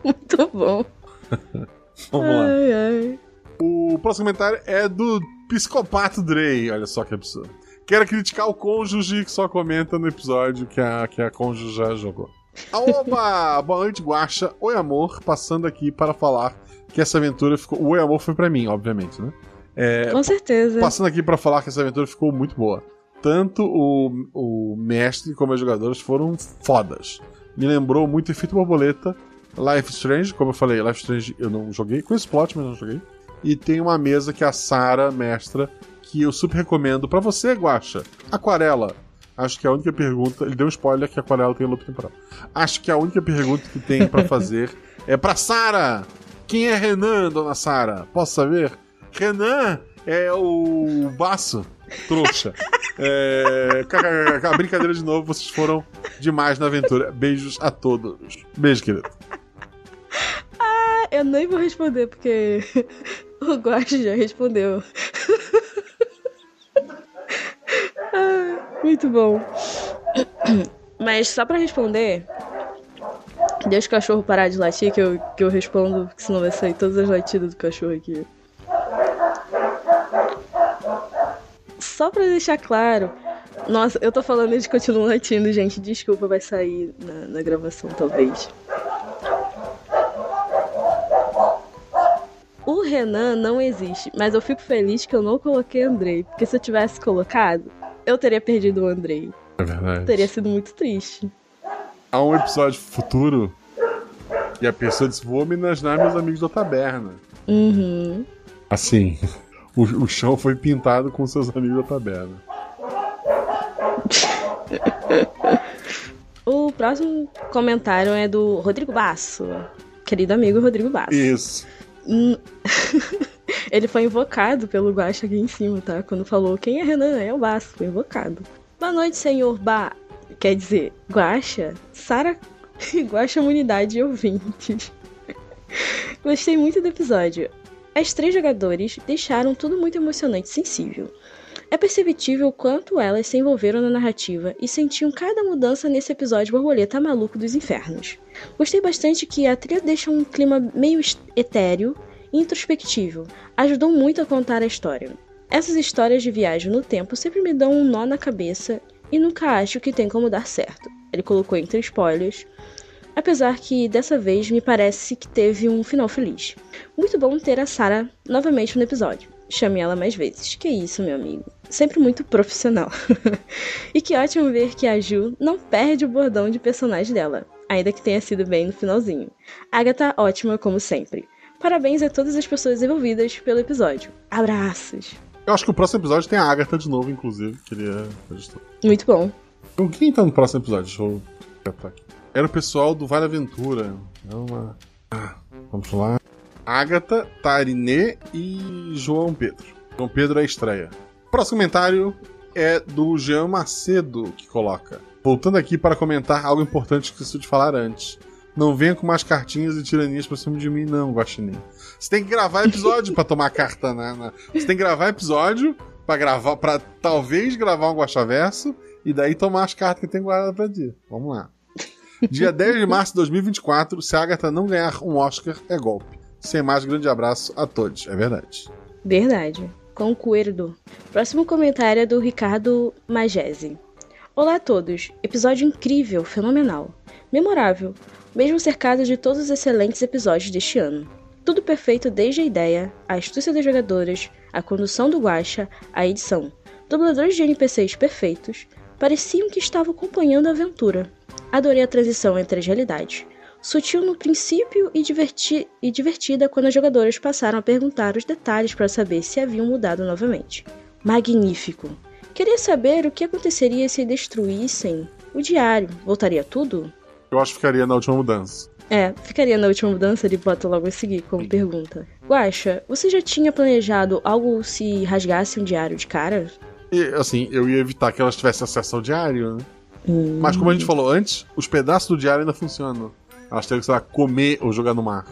Muito bom. Vamos lá. Ai. O próximo comentário é do Psicopata Drey. Olha só que absurdo. Quero criticar o cônjuge que só comenta no episódio que a cônjuge já jogou. Oba! Boa noite, Guaxa. Oi, amor. Passando aqui para falar que essa aventura ficou... O Oi, amor foi pra mim, obviamente, né? Com certeza. Passando aqui para falar que essa aventura ficou muito boa. Tanto o mestre como as jogadoras foram fodas. Me lembrou muito Efeito Borboleta, Life Strange, como eu falei, Life Strange eu não joguei, conheço o plot, mas não joguei. E tem uma mesa que é a Sarah, mestra, que eu super recomendo pra você, Guaxa. Aquarela. Acho que a única pergunta... Ele deu um spoiler que a Aquarela tem loop temporal. Acho que a única pergunta que tem pra fazer é pra Sarah. Quem é Renan, dona Sarah? Posso saber? Renan é o baço, trouxa. A brincadeira de novo, vocês foram demais na aventura. Beijos a todos. Beijo, querido. Eu nem vou responder, porque o Guaxa já respondeu. Muito bom. Mas só pra responder, deixa o cachorro parar de latir, que eu respondo, senão vai sair todas as latidas do cachorro aqui. Só pra deixar claro... Nossa, eu tô falando e eles continuam latindo, gente. Desculpa, vai sair na gravação, talvez. O Renan não existe, mas eu fico feliz que eu não coloquei Andrei. Porque se eu tivesse colocado, eu teria perdido o Andrei. É verdade. Teria sido muito triste. Há um episódio futuro e a pessoa disse: vou homenagear meus amigos da taberna. Uhum. Assim, o chão foi pintado com seus amigos da taberna. O próximo comentário é do Rodrigo Basso. Querido amigo Rodrigo Basso. Isso. Ele foi invocado pelo Guaxa aqui em cima, tá? Quando falou quem é Renan, é o Basso, foi invocado. Boa noite, senhor quer dizer, Guaxa, Sarah, Guaxa Unidade e ouvintes. Gostei muito do episódio. As 3 jogadores deixaram tudo muito emocionante e sensível. É perceptível o quanto elas se envolveram na narrativa e sentiam cada mudança nesse episódio Borboleta Maluco dos Infernos. Gostei bastante que a trilha deixa um clima meio etéreo e introspectivo. Ajudou muito a contar a história. Essas histórias de viagem no tempo sempre me dão um nó na cabeça e nunca acho que tem como dar certo. Ele colocou entre spoilers, apesar que dessa vez me parece que teve um final feliz. Muito bom ter a Sarah novamente no episódio. Chame ela mais vezes. Que isso, meu amigo. Sempre muito profissional. E que ótimo ver que a Ju não perde o bordão de personagem dela, ainda que tenha sido bem no finalzinho. Agatha, ótima como sempre. Parabéns a todas as pessoas envolvidas pelo episódio. Abraços. Eu acho que o próximo episódio tem a Agatha de novo, inclusive. Queria registrar. Muito bom. Então, quem tá no próximo episódio? Deixa eu catar aqui. Era o pessoal do Vale Aventura. Vamos lá. Agatha, Tarinê e João Pedro. João Pedro é a estreia. Próximo comentário é do Jean Macedo, que coloca: voltando aqui para comentar algo importante que esqueci de falar antes. Não venha com mais cartinhas e tiranias pra cima de mim, não, Guaxinim. Você tem que gravar episódio pra tomar carta Você tem que gravar episódio pra talvez gravar um Guaxaverso e daí tomar as cartas que tem guardado pra ti. Vamos lá. Dia 10 de março de 2024, se a Agatha não ganhar um Oscar, é golpe. Sem mais, grande abraço a todos. É verdade. Verdade. Concordo. Próximo comentário é do Ricardo Magese. Olá a todos. Episódio incrível, fenomenal. Memorável. Mesmo cercado de todos os excelentes episódios deste ano. Tudo perfeito desde a ideia, a astúcia das jogadoras, a condução do Guaxa, a edição. Dubladores de NPCs perfeitos, pareciam que estavam acompanhando a aventura. Adorei a transição entre as realidades. Sutil no princípio e divertida quando as jogadoras passaram a perguntar os detalhes para saber se haviam mudado novamente. Magnífico! Queria saber o que aconteceria se destruíssem o diário. Voltaria tudo? Eu acho que ficaria na última mudança. Ficaria na última mudança, ele bota logo a seguir como pergunta. Guaxa, você já tinha planejado algo se rasgasse um diário de cara? E, assim, eu ia evitar que elas tivessem acesso ao diário, né? Mas como a gente falou antes, os pedaços do diário ainda funcionam. Elas teriam que, sei lá, comer ou jogar no mar.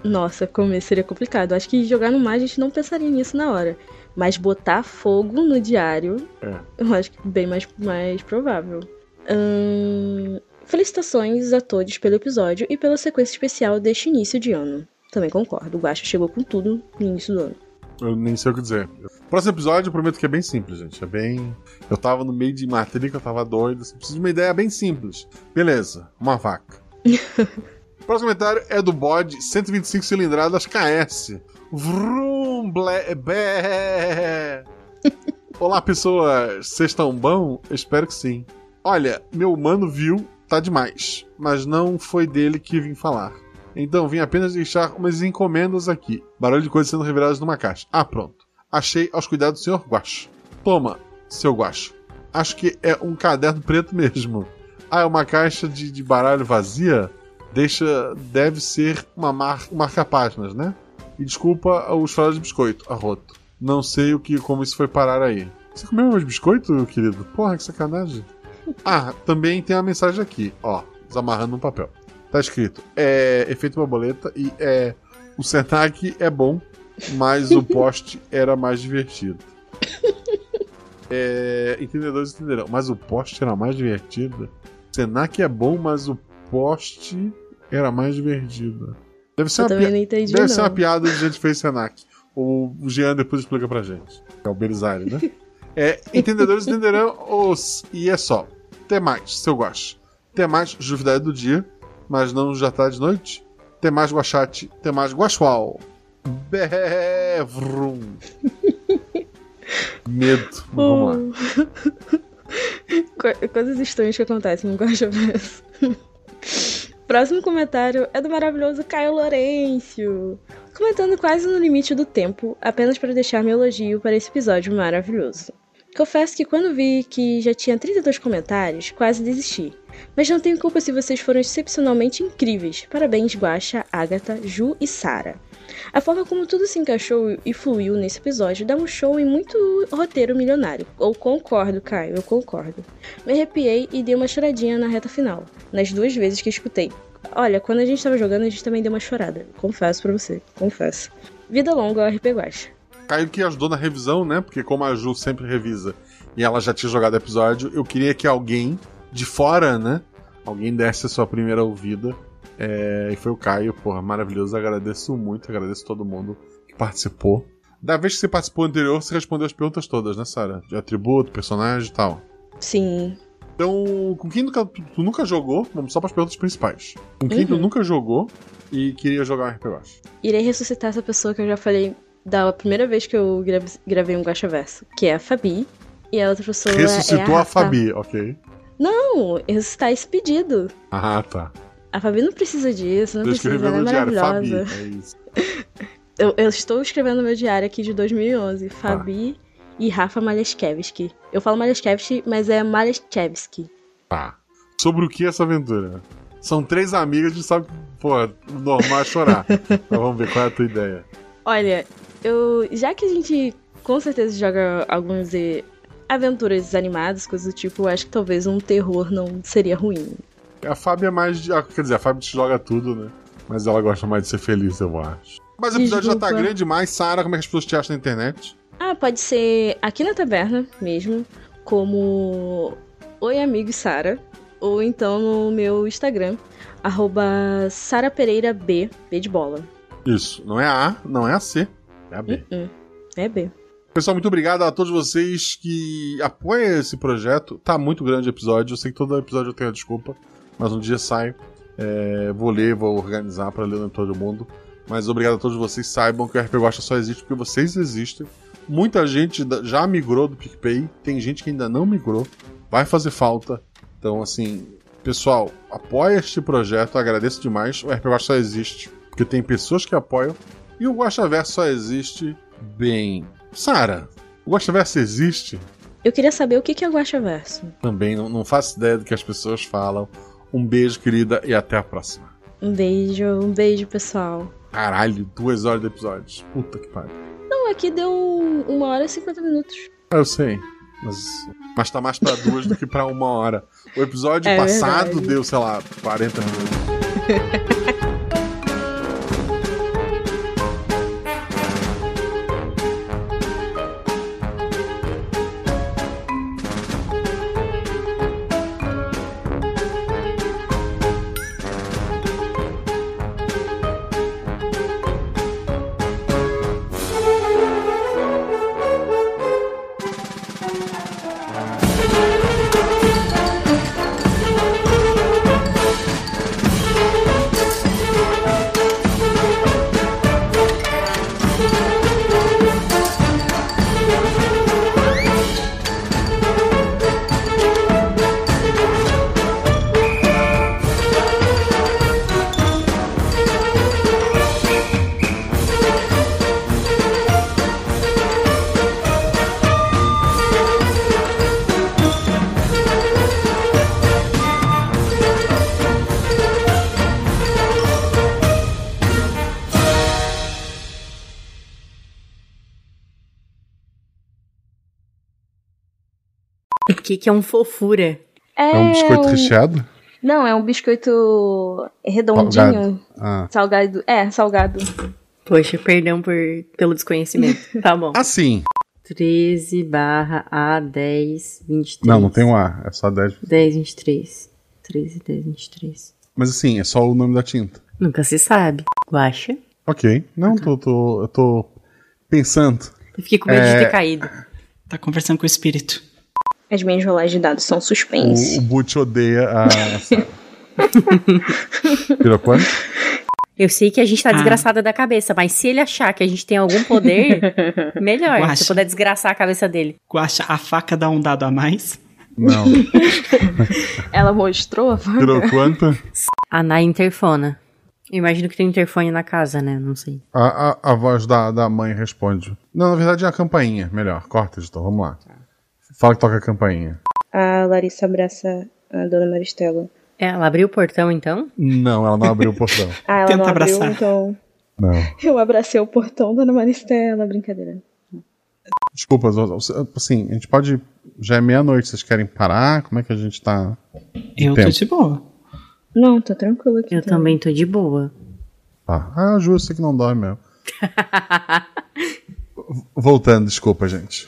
Nossa, comer seria complicado. Acho que jogar no mar a gente não pensaria nisso na hora. Mas botar fogo no diário, eu acho que é bem mais provável. Felicitações a todos pelo episódio e pela sequência especial deste início de ano. Também concordo, o Guaxa chegou com tudo no início do ano. Eu nem sei o que dizer. Próximo episódio eu prometo que é bem simples, gente. É bem... Eu tava no meio de matrícula, eu tava doido. Você precisa de uma ideia bem simples. Beleza, uma vaca. O próximo comentário é do bode 125 cilindradas KS. Vrum, bé. Olá, pessoas. Vocês estão bom? Eu espero que sim. Olha, meu mano viu, tá demais. Mas não foi dele que vim falar. Então vim apenas deixar umas encomendas aqui. Barulho de coisas sendo reveladas numa caixa. Ah, pronto. Achei aos cuidados do senhor Guaxa. Toma, seu Guaxa. Acho que é um caderno preto mesmo. Ah, é uma caixa de baralho vazia? Deve ser uma marca-páginas, né? E desculpa os falas de biscoito, arroto. Não sei como isso foi parar aí. Você comeu meus biscoitos, querido? Porra, que sacanagem. Ah, também tem uma mensagem aqui, ó. Desamarrando no papel. Tá escrito, efeito borboleta e o Senac é bom, mas o poste era mais divertido. Entendedores entenderão, mas o poste era mais divertido? Senac é bom, mas o poste era mais divertido. Deve ser uma piada de gente que fez Senac. O Jean depois explica pra gente. É o Berizari, né? Entendedores entenderão e é só. Tem mais, seu Guaxa. Tem mais Juvidade do dia, mas não já tá de noite. Tem mais Guaxate, tem mais Guaxual. Bevrum. Medo. Vamos lá. Coisas estranhas que acontecem no Guaxaverso. Próximo comentário é do maravilhoso Caio Lourenço, comentando quase no limite do tempo, apenas para deixar meu elogio para esse episódio maravilhoso. Confesso que quando vi que já tinha 32 comentários, quase desisti. Mas não tenho culpa se vocês foram excepcionalmente incríveis. Parabéns, Guaxa, Agatha, Ju e Sara. A forma como tudo se encaixou e fluiu nesse episódio dá um show em muito roteiro milionário. Eu concordo, Caio, eu concordo. Me arrepiei e dei uma choradinha na reta final, nas 2 vezes que escutei. Olha, quando a gente tava jogando, a gente também deu uma chorada. Confesso pra você, confesso. Vida longa ao RP Guaxa. Caio que ajudou na revisão, né? Porque como a Ju sempre revisa e ela já tinha jogado o episódio, eu queria que alguém de fora, né? Alguém desse a sua primeira ouvida. E foi o Caio, porra, maravilhoso. Agradeço muito, agradeço todo mundo que participou. Da vez que você participou anterior, você respondeu as perguntas todas, né, Sara? De atributo, personagem e tal. Sim. Então, com quem tu nunca jogou, vamos só para as perguntas principais. Com quem tu nunca jogou e queria jogar um RPG? Irei ressuscitar essa pessoa que eu já falei da primeira vez que eu gravei um Guaxaverso, que é a Fabi. E a outra pessoa ressuscitou a Fabi, ok. Não, ressuscitar esse pedido. Ah, tá. A Fabi não precisa disso, não precisa, ela é maravilhosa. Fabi, é isso. eu estou escrevendo meu diário aqui de 2011. Fabi e Rafa Maleszkiewicz. Eu falo Maleszkiewicz, mas é Maleszkiewicz. Tá. Sobre o que é essa aventura? São 3 amigas, a gente sabe que, pô, normal é chorar. Então vamos ver qual é a tua ideia. Olha, já que a gente com certeza joga algumas aventuras animadas, coisas do tipo, eu acho que talvez um terror não seria ruim. A Fábio é mais quer dizer, a Fábio te joga tudo, né? Mas ela gosta mais de ser feliz, eu acho. Mas o episódio já tá grande demais. Sara, como é que as pessoas te acham na internet? Pode ser aqui na taberna mesmo, como Oi Amigo Sara, ou então no meu Instagram, @SaraPereiraB, B de bola. Isso, não é a A, não é a C, é a B. É B. Pessoal, muito obrigado a todos vocês que apoiam esse projeto. Tá muito grande o episódio, eu sei que todo episódio eu tenho a desculpa, mas um dia sai. Vou ler, vou organizar pra ler em todo mundo. Mas obrigado a todos vocês. Saibam que o RP Guaxa só existe porque vocês existem. Muita gente já migrou do PicPay, tem gente que ainda não migrou, vai fazer falta. Então, assim, pessoal, apoia este projeto, eu agradeço demais. O RP Guacha só existe porque tem pessoas que apoiam e o Guaxaverso só existe bem. Sara, o Guaxaverso existe? Eu queria saber o que é o Guaxaverso. Também não faço ideia do que as pessoas falam. Um beijo, querida, e até a próxima. Um beijo, pessoal. Caralho, 2 horas de episódios. Puta que pariu. Não, aqui deu 1 hora e 50 minutos. Eu sei, mas tá mais pra 2 do que pra 1 hora. O episódio passado verdade. deu, sei lá, 40 minutos. O que é um fofura? É um biscoito recheado? Não, é um biscoito redondinho. Salgado. Salgado. Poxa, perdão pelo desconhecimento. Tá bom. Assim. 13/A1023. Não tem um A, é só 10. 1023. 13, 10, 23. Mas assim, é só o nome da tinta. Nunca se sabe. Guaxa. Ok. Não, eu tô pensando. Eu fiquei com medo de ter caído. Tá conversando com o espírito. As minhas rolagens de dados são suspense. O Butch odeia a Sara. Virou quanto? Eu sei que a gente tá desgraçada da cabeça, mas se ele achar que a gente tem algum poder, melhor. Guaxa. Se eu puder desgraçar a cabeça dele. Guaxa, a faca dá um dado a mais? Não. Ela mostrou a faca? Virou quanto? A Nai interfona. Eu imagino que tem interfone na casa, né? Não sei. A voz da mãe responde. Não, na verdade é a campainha. Melhor, corta, editor, vamos lá. Fala que toca a campainha. A Larissa abraça a dona Maristela. Ela abriu o portão, então? Não, ela não abriu o portão. Ela Tenta não abriu, abraçar. então... Não. Eu abracei o portão, dona Maristela, brincadeira. Desculpa, assim, a gente pode... Já é meia-noite, vocês querem parar? Como é que a gente tá? Eu tô de boa. Não, tô tranquila aqui. Eu também tô de boa. Tá. Justo que não dorme mesmo. Voltando, desculpa, gente.